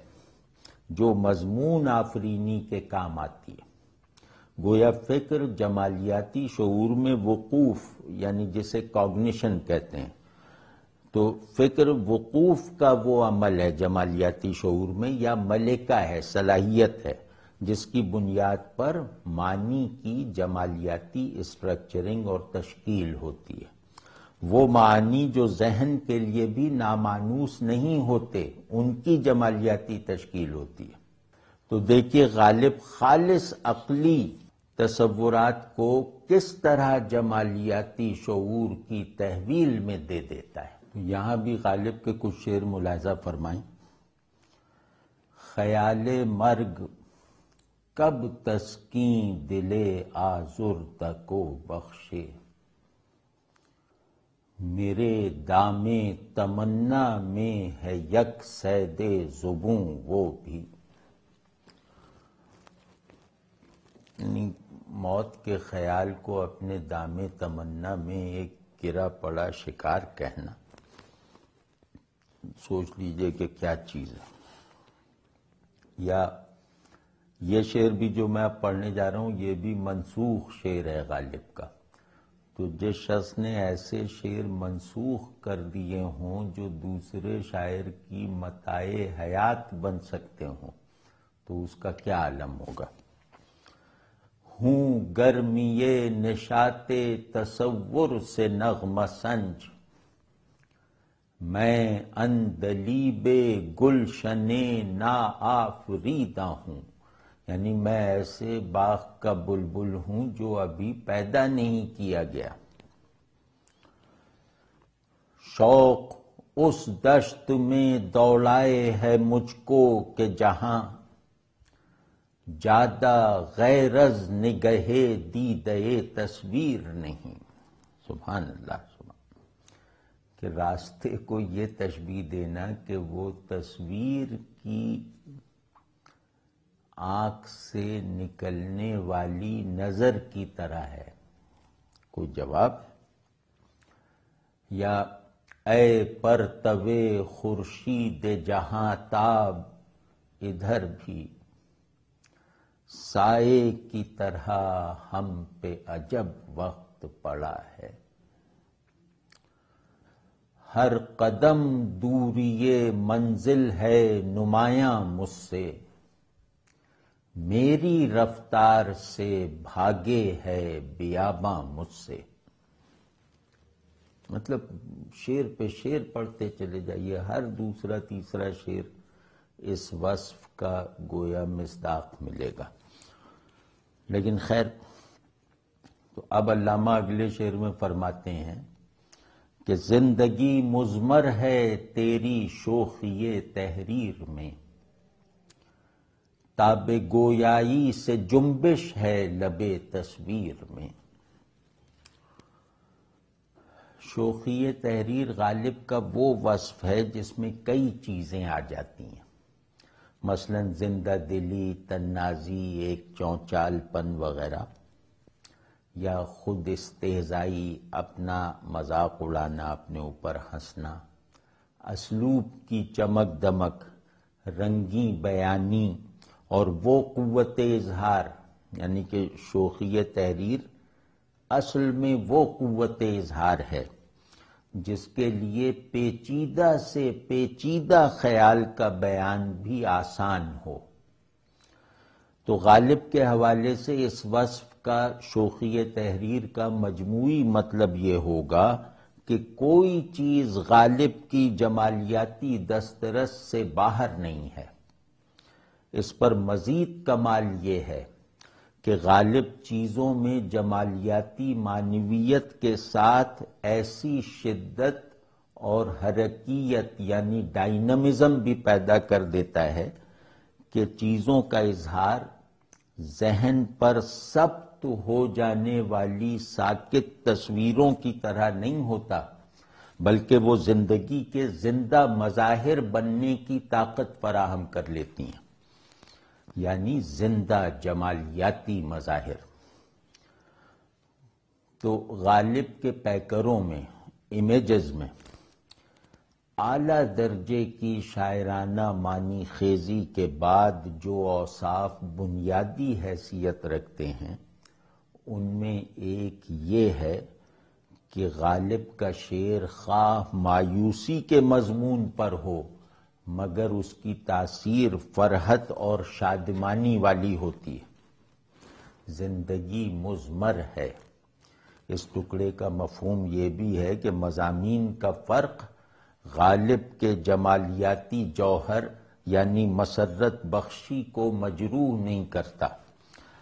جو مضمون آفرینی کے کام آتی ہے۔ گویا فکر جمالیاتی شعور میں وقوف، یعنی جسے کوگنیشن کہتے ہیں، تو فکر وقوف کا وہ عمل ہے جمالیاتی شعور میں، یا ملکہ ہے، صلاحیت ہے، جس کی بنیاد پر معنی کی جمالیاتی اسٹرکچرنگ اور تشکیل ہوتی ہے۔ وہ معانی جو ذہن کے لیے بھی نامانوس نہیں ہوتے، ان کی جمالیاتی تشکیل ہوتی ہے۔ تو دیکھیے غالب خالص عقلی تصورات کو کس طرح جمالیاتی شعور کی تحویل میں دے دیتا ہے۔ یہاں بھی غالب کے کچھ شعر ملاحظہ فرمائیں۔ خیال مرگ کب تسکین دل آزردہ کو بخشے، میرے دام تمنا میں ہے یک صید زبوں وہ بھی۔ یعنی موت کے خیال کو اپنے دام تمنا میں ایک گرا پڑا شکار کہنا، سوچ لیجئے کہ کیا چیز ہے۔ یا یہ شعر بھی جو میں اب پڑھنے جا رہا ہوں یہ بھی منسوخ شعر ہے غالب کا، تو جس شخص نے ایسے شعر منسوخ کر دیے ہوں جو دوسرے شاعر کی متاع حیات بن سکتے ہوں تو اس کا کیا عالم ہوگا۔ ہوں گرمی نشاط تصور سے نغمہ سنج، میں عندلیب گلشن نا آفریدہ ہوں، یعنی میں ایسے باغ کا بلبل ہوں جو ابھی پیدا نہیں کیا گیا۔ شوق اس دشت میں دوڑائے ہے مجھ کو کہ جہاں جادہ غیر از نگہے دیدے تصویر نہیں۔ سبحان اللہ، کہ راستے کو یہ تشبیہ دینا کہ وہ تصویر کی آنکھ سے نکلنے والی نظر کی طرح ہے، کوئی جواب؟ یا اے پرتوے خورشید جہاں تاب، ادھر بھی سائے کی طرح ہم پہ عجب وقت پڑا ہے۔ ہر قدم دوری منزل ہے نمایاں مجھ سے، میری رفتار سے بھاگے ہے بیاباں مجھ سے۔ مطلب شعر پہ شعر پڑھتے چلے جائیے، ہر دوسرا تیسرا شعر اس وصف کا گویا مصداق ملے گا۔ لیکن خیر، تو اب علامہ اگلے شعر میں فرماتے ہیں کہ زندگی مضمر ہے تیری شوخی تحریر میں، تاب گویائی سے جنبش ہے لب تصویر میں۔ شوخی تحریر غالب کا وہ وصف ہے جس میں کئی چیزیں آ جاتی ہیں، مثلا زندہ دلی، طنازی، ایک چونچال پن وغیرہ، یا خود استہزائی، اپنا مذاق اڑانا، اپنے اوپر ہنسنا، اسلوب کی چمک دمک، رنگی بیانی، اور وہ قوت اظہار، یعنی کہ شوخی تحریر اصل میں وہ قوت اظہار ہے جس کے لیے پیچیدہ سے پیچیدہ خیال کا بیان بھی آسان ہو۔ تو غالب کے حوالے سے اس وصف کا شوخی تحریر کا مجموعی مطلب یہ ہوگا کہ کوئی چیز غالب کی جمالیاتی دسترس سے باہر نہیں ہے۔ اس پر مزید کمال یہ ہے کہ غالب چیزوں میں جمالیاتی معنویت کے ساتھ ایسی شدت اور حرکیت یعنی ڈائنمزم بھی پیدا کر دیتا ہے کہ چیزوں کا اظہار ذہن پر ثبت ہو جانے والی ساکت تصویروں کی طرح نہیں ہوتا، بلکہ وہ زندگی کے زندہ مظاہر بننے کی طاقت فراہم کر لیتی ہیں، یعنی زندہ جمالیاتی مظاہر۔ تو غالب کے پیکروں میں، امیجز میں، اعلیٰ درجے کی شاعرانہ معنی خیزی کے بعد جو اوصاف بنیادی حیثیت رکھتے ہیں ان میں ایک یہ ہے کہ غالب کا شعر خواہ مایوسی کے مضمون پر ہو مگر اس کی تاثیر فرحت اور شادمانی والی ہوتی ہے۔ زندگی مضمر ہے، اس ٹکڑے کا مفہوم یہ بھی ہے کہ مضامین کا فرق غالب کے جمالیاتی جوہر یعنی مسرت بخشی کو مجروح نہیں کرتا۔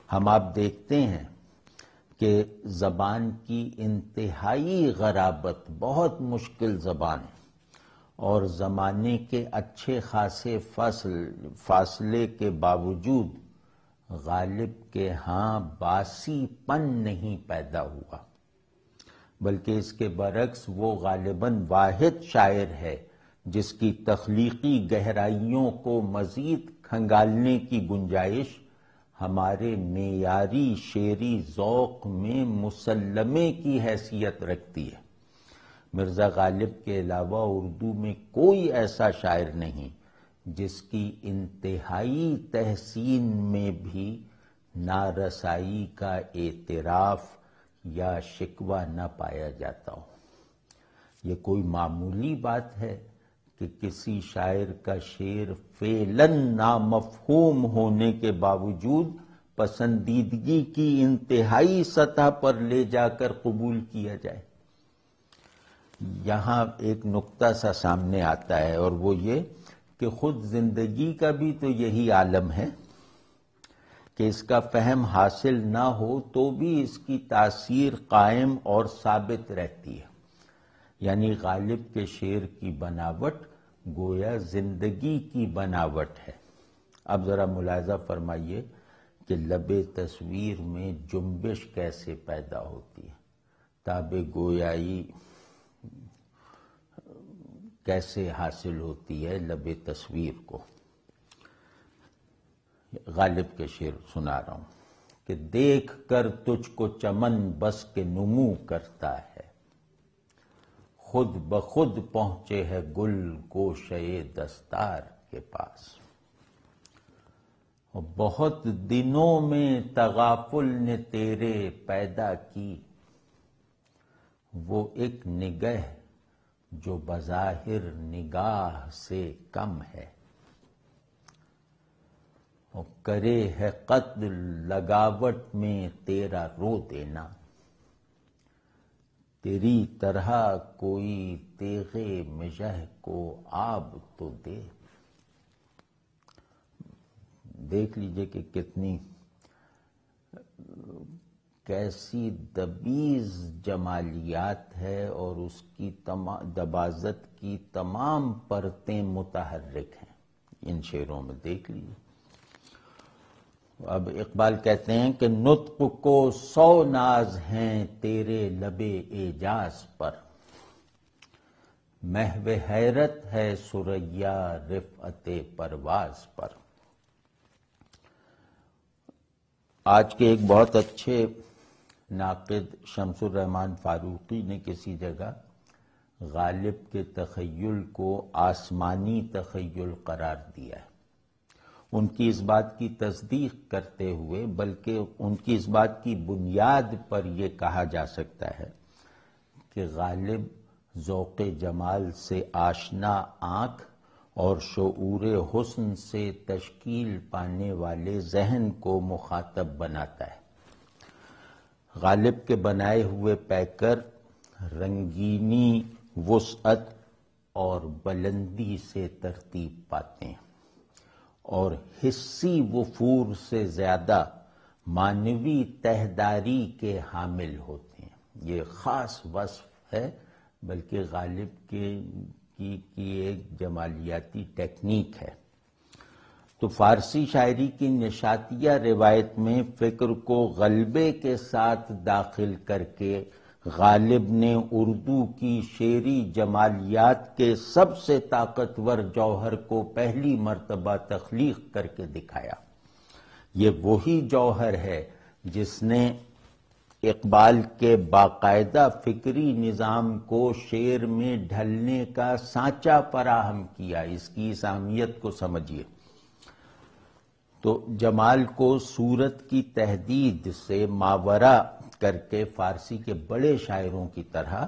ہم آپ دیکھتے ہیں کہ زبان کی انتہائی غرابت، بہت مشکل زبان، اور زمانے کے اچھے خاصے فاصلے کے باوجود غالب کے ہاں باسی پن نہیں پیدا ہوا، بلکہ اس کے برعکس وہ غالباً واحد شاعر ہے جس کی تخلیقی گہرائیوں کو مزید کھنگالنے کی گنجائش ہمارے معیاری شعری ذوق میں مسلمے کی حیثیت رکھتی ہے۔ مرزا غالب کے علاوہ اردو میں کوئی ایسا شاعر نہیں جس کی انتہائی تحسین میں بھی نارسائی کا اعتراف یا شکوہ نہ پایا جاتا ہو۔ یہ کوئی معمولی بات ہے کہ کسی شاعر کا شعر فعلاً نامفہوم ہونے کے باوجود پسندیدگی کی انتہائی سطح پر لے جا کر قبول کیا جائے۔ یہاں ایک نقطہ سا سامنے آتا ہے، اور وہ یہ کہ خود زندگی کا بھی تو یہی عالم ہے کہ اس کا فہم حاصل نہ ہو تو بھی اس کی تاثیر قائم اور ثابت رہتی ہے۔ یعنی غالب کے شعر کی بناوٹ گویا زندگی کی بناوٹ ہے۔ اب ذرا ملاحظہ فرمائیے کہ لب تصویر میں جنبش کیسے پیدا ہوتی ہے، تاب گویائی کیسے حاصل ہوتی ہے لب تصویر کو۔ غالب کے شعر سنا رہا ہوں کہ دیکھ کر تجھ کو چمن بس کے نمو کرتا ہے، خود بخود پہنچے ہے گل گوشے دستار کے پاس، اور بہت دنوں میں تغافل نے تیرے پیدا کی، وہ ایک نگہ جو بظاہر نگاہ سے کم ہے، اور کرے ہے قتل لگاوٹ میں تیرا رو دینا، تیری طرح کوئی تیغے مژہ کو آب تو دے۔ دیکھ لیجئے کہ کتنی کیسی دبیز جمالیات ہے، اور اس کی دباغت کی تمام پرتیں متحرک ہیں ان شعروں میں، دیکھ لیجئے۔ اب اقبال کہتے ہیں کہ نطق کو 100 ناز ہیں تیرے لب اعجاز پر، محو حیرت ہے ثریا رفعت پرواز پر۔ آج کے ایک بہت اچھے ناقد شمس الرحمن فاروقی نے کسی جگہ غالب کے تخیل کو آسمانی تخیل قرار دیا ہے۔ ان کی اس بات کی تصدیق کرتے ہوئے، بلکہ ان کی اس بات کی بنیاد پر یہ کہا جا سکتا ہے کہ غالب ذوق جمال سے آشنا آنکھ اور شعور حسن سے تشکیل پانے والے ذہن کو مخاطب بناتا ہے۔ غالب کے بنائے ہوئے پیکر رنگینی، وسعت اور بلندی سے ترتیب پاتے ہیں، اور حسی وفور سے زیادہ معنوی تہداری کے حامل ہوتے ہیں۔ یہ خاص وصف ہے، بلکہ غالب کی ایک جمالیاتی ٹیکنیک ہے۔ تو فارسی شاعری کی نشاتیہ روایت میں فکر کو غلبے کے ساتھ داخل کر کے غالب نے اردو کی شعری جمالیات کے سب سے طاقتور جوہر کو پہلی مرتبہ تخلیق کر کے دکھایا۔ یہ وہی جوہر ہے جس نے اقبال کے باقاعدہ فکری نظام کو شعر میں ڈھلنے کا سانچہ فراہم کیا۔ اس کی اس اہمیت کو سمجھیے۔ تو جمال کو صورت کی تحدید سے ماورا کر کے فارسی کے بڑے شاعروں کی طرح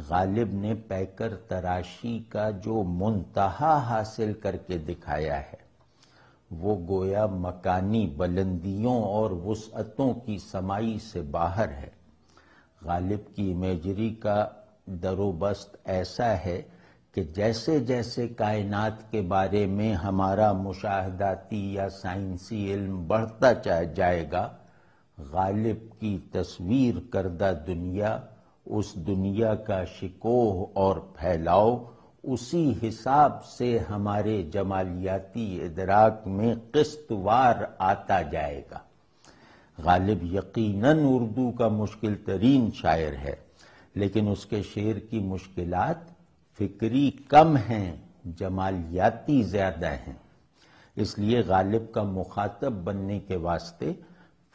غالب نے پیکر تراشی کا جو منتہا حاصل کر کے دکھایا ہے، وہ گویا مکانی بلندیوں اور وسعتوں کی سمائی سے باہر ہے۔ غالب کی امیجری کا در و بست ایسا ہے کہ جیسے جیسے کائنات کے بارے میں ہمارا مشاہداتی یا سائنسی علم بڑھتا جائے گا، غالب کی تصویر کردہ دنیا، اس دنیا کا شکوہ اور پھیلاؤ اسی حساب سے ہمارے جمالیاتی ادراک میں قسط وار آتا جائے گا۔ غالب یقیناً اردو کا مشکل ترین شاعر ہے، لیکن اس کے شعر کی مشکلات فکری کم ہیں، جمالیاتی زیادہ ہیں۔ اس لیے غالب کا مخاطب بننے کے واسطے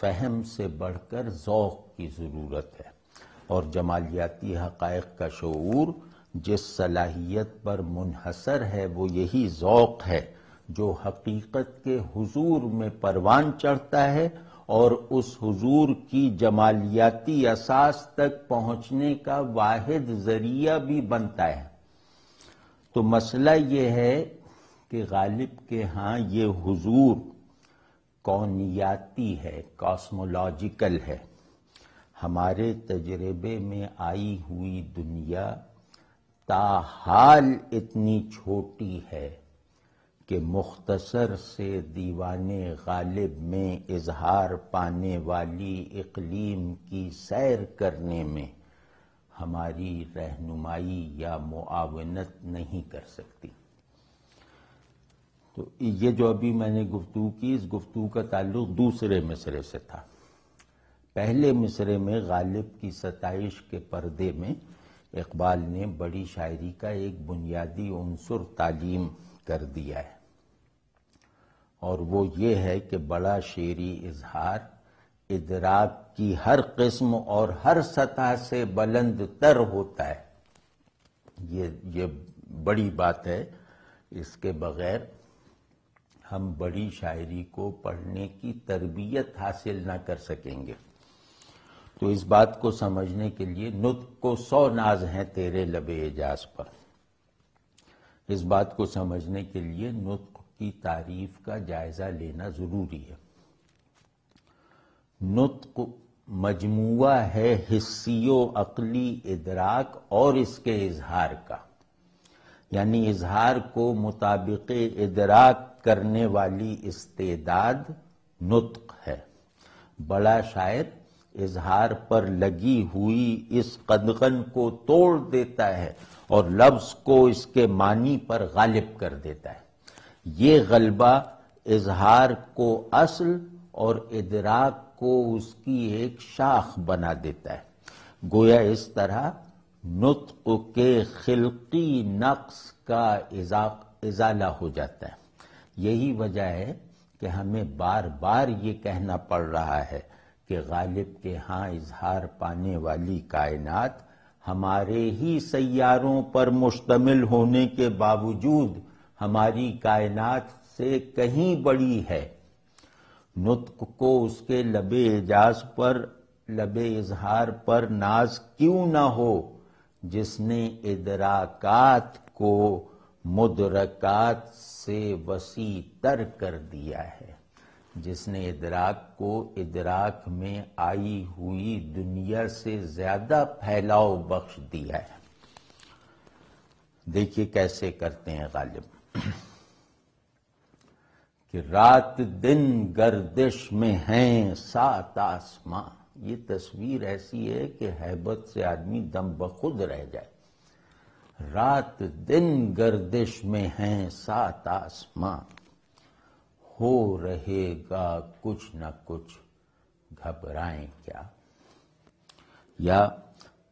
فہم سے بڑھ کر ذوق کی ضرورت ہے، اور جمالیاتی حقائق کا شعور جس صلاحیت پر منحصر ہے وہ یہی ذوق ہے جو حقیقت کے حضور میں پروان چڑھتا ہے اور اس حضور کی جمالیاتی اساس تک پہنچنے کا واحد ذریعہ بھی بنتا ہے۔ تو مسئلہ یہ ہے کہ غالب کے ہاں یہ حضور کونیاتی ہے، کاسمولوجیکل ہے۔ ہمارے تجربے میں آئی ہوئی دنیا تاحال اتنی چھوٹی ہے کہ مختصر سے دیوان غالب میں اظہار پانے والی اقلیم کی سیر کرنے میں ہماری رہنمائی یا معاونت نہیں کر سکتی۔ تو یہ جو ابھی میں نے گفتگو کی، اس گفتگو کا تعلق دوسرے مصرے سے تھا۔ پہلے مصرے میں غالب کی ستائش کے پردے میں اقبال نے بڑی شاعری کا ایک بنیادی عنصر تعلیم کر دیا ہے، اور وہ یہ ہے کہ بڑا شعری اظہار ادراک کی ہر قسم اور ہر سطح سے بلند تر ہوتا ہے۔ یہ بڑی بات ہے، اس کے بغیر ہم بڑی شاعری کو پڑھنے کی تربیت حاصل نہ کر سکیں گے۔ تو اس بات کو سمجھنے کے لیے نطق کو 100 ناز ہیں تیرے لب اعجاز پر، اس بات کو سمجھنے کے لیے نطق کی تعریف کا جائزہ لینا ضروری ہے۔ نطق مجموعہ ہے حسی و عقلی ادراک اور اس کے اظہار کا، یعنی اظہار کو مطابق ادراک کرنے والی استعداد نطق ہے۔ بڑا شاعر اظہار پر لگی ہوئی اس قدغن کو توڑ دیتا ہے اور لفظ کو اس کے معنی پر غالب کر دیتا ہے۔ یہ غلبہ اظہار کو اصل اور ادراک کو اس کی ایک شاخ بنا دیتا ہے۔ گویا اس طرح نطق کے خلقی نقص کا ازالہ ہو جاتا ہے۔ یہی وجہ ہے کہ ہمیں بار بار یہ کہنا پڑ رہا ہے کہ غالب کے ہاں اظہار پانے والی کائنات ہمارے ہی سیاروں پر مشتمل ہونے کے باوجود ہماری کائنات سے کہیں بڑی ہے۔ نطق کو اس کے لب اعجاز پر، لب اظہار پر ناز کیوں نہ ہو جس نے ادراکات کو مدرکات سے وسیع تر کر دیا ہے، جس نے ادراک کو ادراک میں آئی ہوئی دنیا سے زیادہ پھیلاؤ بخش دیا ہے۔ دیکھیے کیسے کرتے ہیں غالب کہ رات دن گردش میں ہیں 7 آسماں۔ یہ تصویر ایسی ہے کہ ہیبت سے آدمی دم بخود رہ جائے۔ رات دن گردش میں ہیں 7 آسماں، ہو رہے گا کچھ نہ کچھ گھبرائیں کیا۔ یا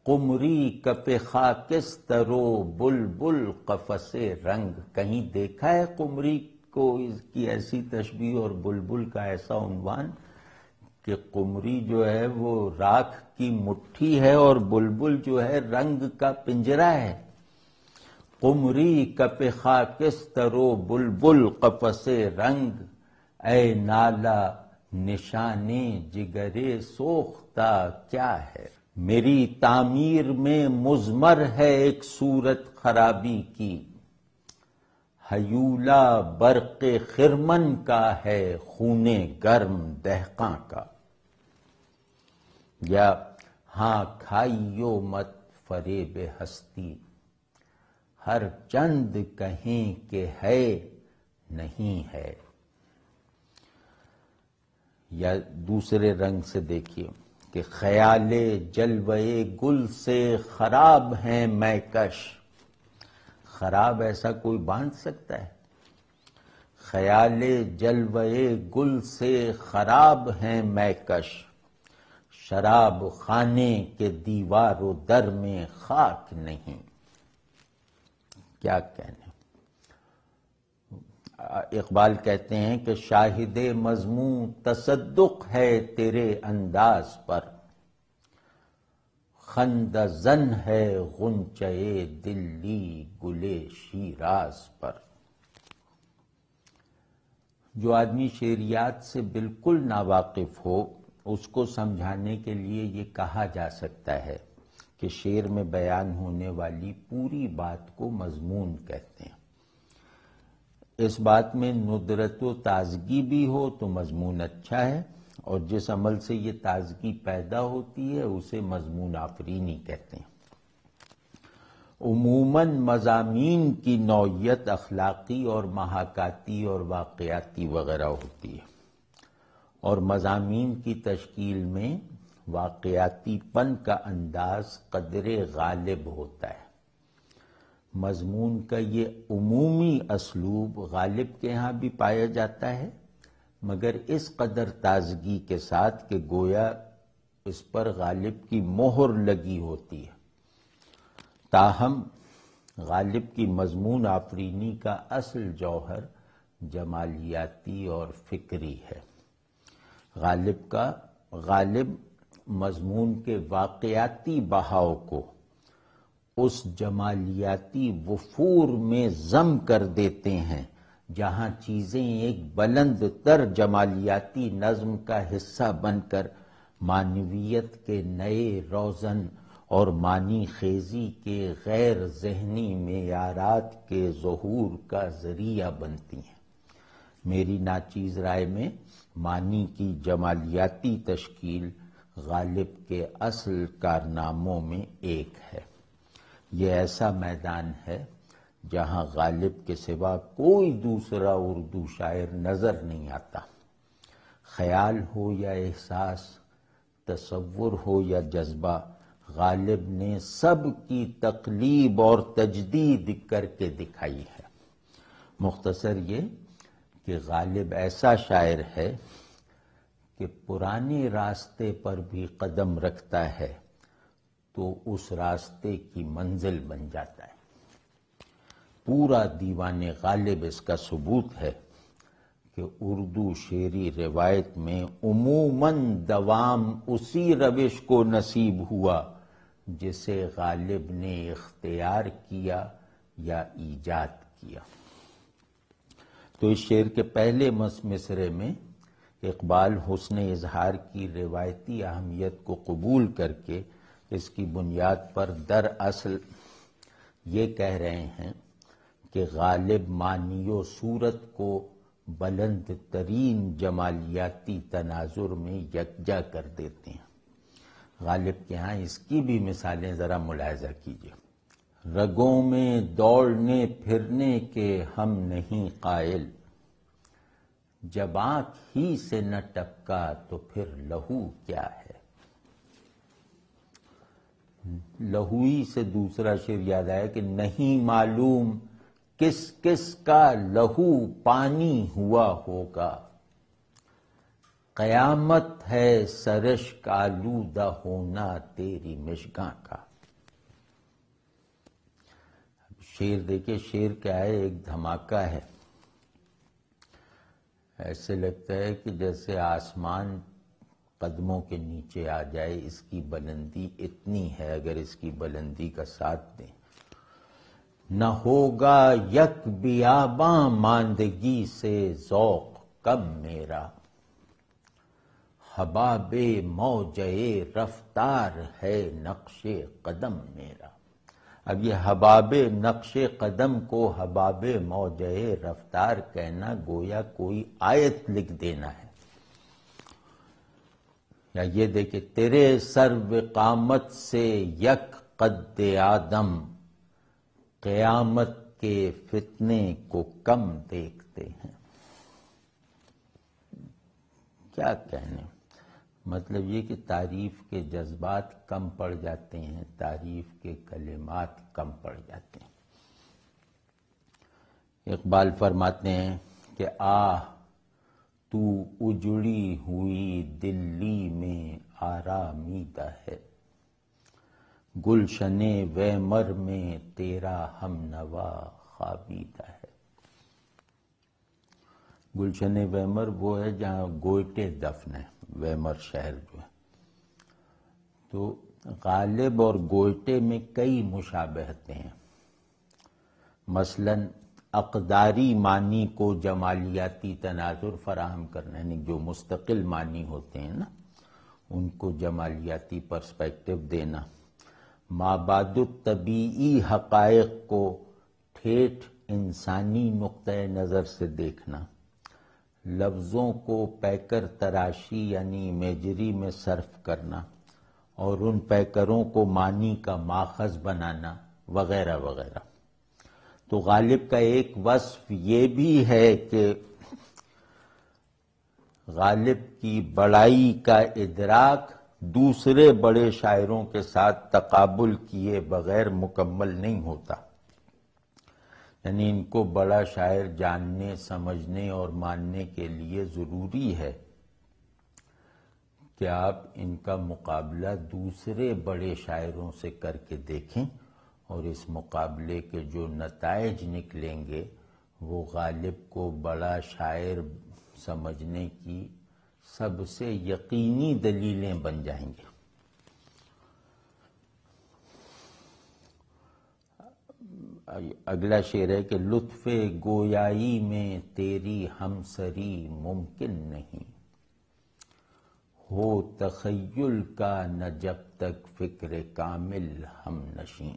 قمری کف خاکستر و بلبل قفس رنگ، کہیں دیکھا ہے قمری کو اس کی ایسی تشبیہ اور بلبل کا ایسا عنوان کہ قمری جو ہے وہ راکھ کی مٹھی ہے اور بلبل جو ہے رنگ کا پنجرہ ہے۔ قمری کف خاکستر و بلبل قفس رنگ، اے نالا نشان جگر سوختہ کیا ہے۔ میری تعمیر میں مضمر ہے ایک صورت خرابی کی، ہیولہ برق خرمن کا ہے خون گرم دہقاں کا۔ یا ہاں کھائیو مت فریب ہستی، ہر چند کہیں کہ ہے نہیں ہے۔ یا دوسرے رنگ سے دیکھیے کہ خیال جلوے گل سے خراب ہیں میں کش، خراب ایسا کوئی باندھ سکتا ہے؟ خیال جلوے گل سے خراب ہیں میں کش، شراب خانے کے دیوار و در میں خاک نہیں۔ کیا کہنے، اقبال کہتے ہیں کہ شاہد مضمون تصدق ہے تیرے انداز پر، خندہ زن ہے غنچہ دلی گلے شیراز پر۔ جو آدمی شعریات سے بالکل ناواقف ہو اس کو سمجھانے کے لیے یہ کہا جا سکتا ہے کہ شعر میں بیان ہونے والی پوری بات کو مضمون کہتے ہیں۔ اس بات میں ندرت و تازگی بھی ہو تو مضمون اچھا ہے، اور جس عمل سے یہ تازگی پیدا ہوتی ہے اسے مضمون آفرینی کہتے ہیں۔ عموماً مضامین کی نوعیت اخلاقی اور محاکاتی اور واقعاتی وغیرہ ہوتی ہے، اور مضامین کی تشکیل میں واقعاتی پن کا انداز قدر غالب ہوتا ہے۔ مضمون کا یہ عمومی اسلوب غالب کے ہاں بھی پایا جاتا ہے، مگر اس قدر تازگی کے ساتھ کہ گویا اس پر غالب کی مہر لگی ہوتی ہے۔ تاہم غالب کی مضمون آفرینی کا اصل جوہر جمالیاتی اور فکری ہے۔ غالب مضمون کے واقعاتی بہاؤ کو اس جمالیاتی وفور میں ضم کر دیتے ہیں جہاں چیزیں ایک بلند تر جمالیاتی نظم کا حصہ بن کر معنویت کے نئے روزن اور معنی خیزی کے غیر ذہنی معیارات کے ظہور کا ذریعہ بنتی ہیں۔ میری ناچیز رائے میں معنی کی جمالیاتی تشکیل غالب کے اصل کارناموں میں ایک ہے۔ یہ ایسا میدان ہے جہاں غالب کے سوا کوئی دوسرا اردو شاعر نظر نہیں آتا۔ خیال ہو یا احساس، تصور ہو یا جذبہ، غالب نے سب کی تقلیب اور تجدید کر کے دکھائی ہے۔ مختصر یہ کہ غالب ایسا شاعر ہے کہ پرانے راستے پر بھی قدم رکھتا ہے تو اس راستے کی منزل بن جاتا ہے۔ پورا دیوان غالب اس کا ثبوت ہے کہ اردو شعری روایت میں عموماً دوام اسی روش کو نصیب ہوا جسے غالب نے اختیار کیا یا ایجاد کیا۔ تو اس شعر کے پہلے مصرعے میں اقبال حسن اظہار کی روایتی اہمیت کو قبول کر کے اس کی بنیاد پر دراصل یہ کہہ رہے ہیں کہ غالب معنی و صورت کو بلند ترین جمالیاتی تناظر میں یکجا کر دیتے ہیں۔ غالب کے ہاں اس کی بھی مثالیں ذرا ملاحظہ کیجیے۔ رگوں میں دوڑنے پھرنے کے ہم نہیں قائل، جب آنکھ ہی سے نہ ٹپکا تو پھر لہو کیا ہے۔ لہوئی سے دوسرا شعر یاد آیا کہ نہیں معلوم کس کس کا لہو پانی ہوا ہوگا، قیامت ہے سرشک آلودہ ہونا تیری مشگاں کا۔ شعر دیکھیں، شعر کیا ہے، ایک دھماکہ ہے۔ ایسے لگتا ہے کہ جیسے آسمان قدموں کے نیچے آ جائے، اس کی بلندی اتنی ہے، اگر اس کی بلندی کا ساتھ دیں۔ نہ ہوگا یک بیاباں ماندگی سے ذوق کم میرا، حباب موجے رفتار ہے نقش قدم میرا۔ اب یہ حباب نقش قدم کو حباب موجے رفتار کہنا گویا کوئی آیت لکھ دینا ہے۔ یا یہ دیکھیں، تیرے سرو قامت سے یک قد آدم، قیامت کے فتنے کو کم دیکھتے ہیں۔ کیا کہنے، مطلب یہ کہ تعریف کے جذبات کم پڑ جاتے ہیں، تعریف کے کلمات کم پڑ جاتے ہیں۔ اقبال فرماتے ہیں کہ آہ تو اجڑی ہوئی دلی میں آرامیدہ ہے، گلشن ویمر میں تیرا ہم نوا خوابیدہ ہے۔ گلشن ویمر وہ ہے جہاں گوئٹے دفن ہے، ویمر شہر جو ہے۔ تو غالب اور گوئٹے میں کئی مشابہتیں ہیں، مثلاً اقداری معنی کو جمالیاتی تناظر فراہم کرنا، یعنی جو مستقل معنی ہوتے ہیں نا ان کو جمالیاتی پرسپیکٹو دینا، مابعد الطبیعی حقائق کو ٹھیٹھ انسانی نقطۂ نظر سے دیکھنا، لفظوں کو پیکر تراشی یعنی امیجری میں صرف کرنا اور ان پیکروں کو معنی کا ماخذ بنانا وغیرہ وغیرہ۔ تو غالب کا ایک وصف یہ بھی ہے کہ غالب کی بڑائی کا ادراک دوسرے بڑے شاعروں کے ساتھ تقابل کیے بغیر مکمل نہیں ہوتا، یعنی ان کو بڑا شاعر جاننے سمجھنے اور ماننے کے لیے ضروری ہے کہ آپ ان کا مقابلہ دوسرے بڑے شاعروں سے کر کے دیکھیں، اور اس مقابلے کے جو نتائج نکلیں گے وہ غالب کو بڑا شاعر سمجھنے کی سب سے یقینی دلیلیں بن جائیں گے۔ اگلا شعر ہے کہ لطف گویائی میں تیری ہمسری ممکن نہیں، ہو تخیل کا نہ جب تک فکر کامل ہم نشیں۔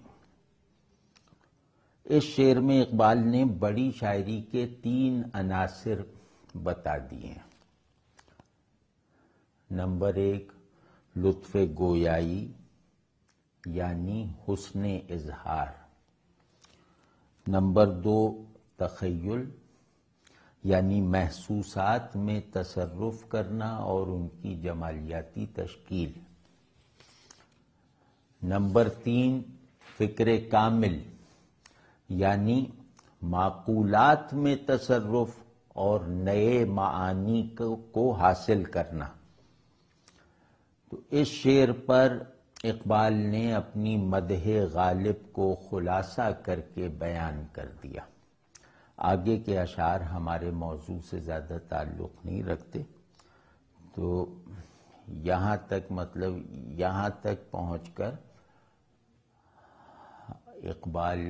اس شعر میں اقبال نے بڑی شاعری کے 3 عناصر بتا دیے ہیں۔ نمبر 1 لطف گویائی یعنی حسن اظہار، نمبر 2 تخیل یعنی محسوسات میں تصرف کرنا اور ان کی جمالیاتی تشکیل، نمبر 3 فکر کامل یعنی معقولات میں تصرف اور نئے معانی کو حاصل کرنا۔ تو اس شعر پر اقبال نے اپنی مدح غالب کو خلاصہ کر کے بیان کر دیا۔ آگے کے اشعار ہمارے موضوع سے زیادہ تعلق نہیں رکھتے، تو یہاں تک پہنچ کر اقبال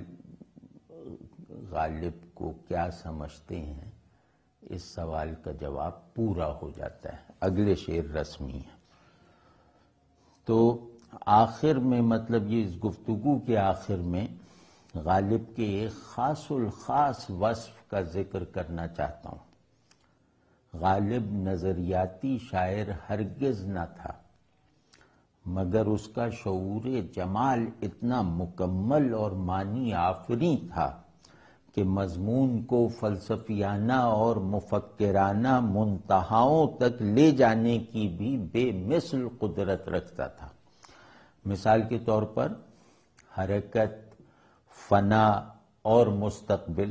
غالب کو کیا سمجھتے ہیں اس سوال کا جواب پورا ہو جاتا ہے۔ اگلے شعر رسمی ہے، تو آخر میں یہ اس گفتگو کے آخر میں غالب کے ایک خاص الخاص وصف کا ذکر کرنا چاہتا ہوں۔ غالب نظریاتی شاعر ہرگز نہ تھا، مگر اس کا شعور جمال اتنا مکمل اور معنی آفریں تھا کہ مضمون کو فلسفیانہ اور مفکرانہ منتہاؤں تک لے جانے کی بھی بے مثل قدرت رکھتا تھا۔ مثال کے طور پر حرکت، فنا اور مستقبل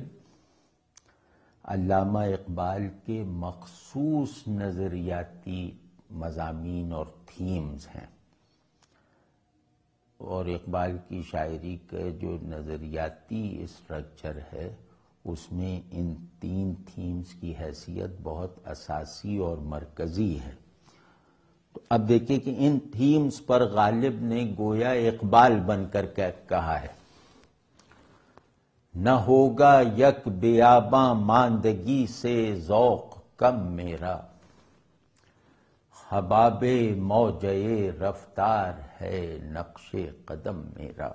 علامہ اقبال کے مخصوص نظریاتی مضامین اور تھیمز ہیں، اور اقبال کی شاعری کا جو نظریاتی اسٹرکچر ہے اس میں ان 3 تھیمز کی حیثیت بہت اساسی اور مرکزی ہے۔ تو اب دیکھیں کہ ان تھیمز پر غالب نے گویا اقبال بن کر کہا ہے، نہ ہوگا یک بیاباں ماندگی سے ذوق کم میرا، حباب موجے رفتار ہے نقش قدم میرا۔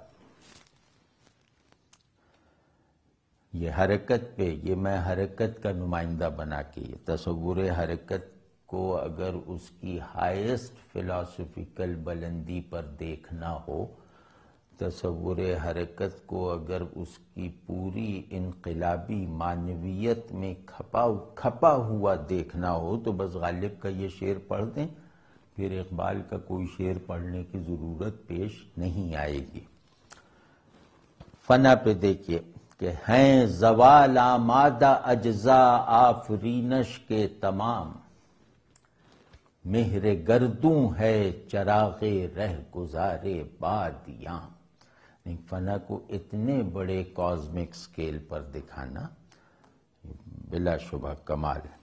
یہ حرکت پہ، یہ میں حرکت کا نمائندہ بنا کے یہ تصور حرکت کو اگر اس کی ہائیسٹ فلاسفیکل بلندی پر دیکھنا ہو، تصور حرکت کو اگر اس کی پوری انقلابی معنویت میں کھپا ہوا دیکھنا ہو تو بس غالب کا یہ شعر پڑھ دیں، پھر اقبال کا کوئی شعر پڑھنے کی ضرورت پیش نہیں آئے گی۔ فنا پہ دیکھیے، کہ ہیں زوال آمادہ اجزا آفرینش کے تمام، مہر گردوں ہے چراغ رہ گزارے بادیاں۔ فنا کو اتنے بڑے کازمک سکیل پر دکھانا بلا شبہ کمال ہے۔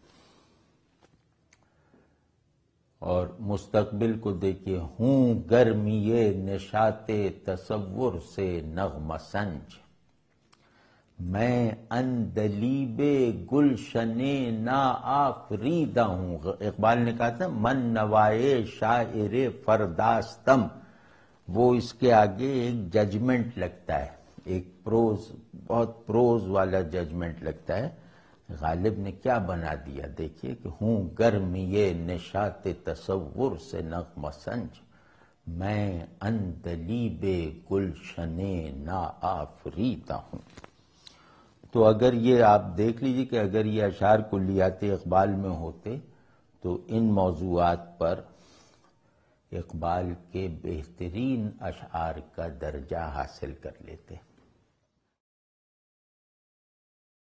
اور مستقبل کو دیکھیے، ہوں گرمیے نشاط تصور سے نغمہ سنج، میں اندلیب گلشن نا آفریدہ ہوں۔ اقبال نے کہا تھا من نوائے شاعر فرداستم، وہ اس کے آگے ایک ججمنٹ لگتا ہے، ایک پروز، بہت پروز والا ججمنٹ لگتا ہے۔ غالب نے کیا بنا دیا دیکھیے کہ ہوں گرمی نشاط تصور سے نغمہ سنج، میں اندلیب گلشن نا آفریدہ ہوں۔ تو اگر یہ آپ دیکھ لیجئے کہ اگر یہ اشعار کلیات اقبال میں ہوتے تو ان موضوعات پر اقبال کے بہترین اشعار کا درجہ حاصل کر لیتے۔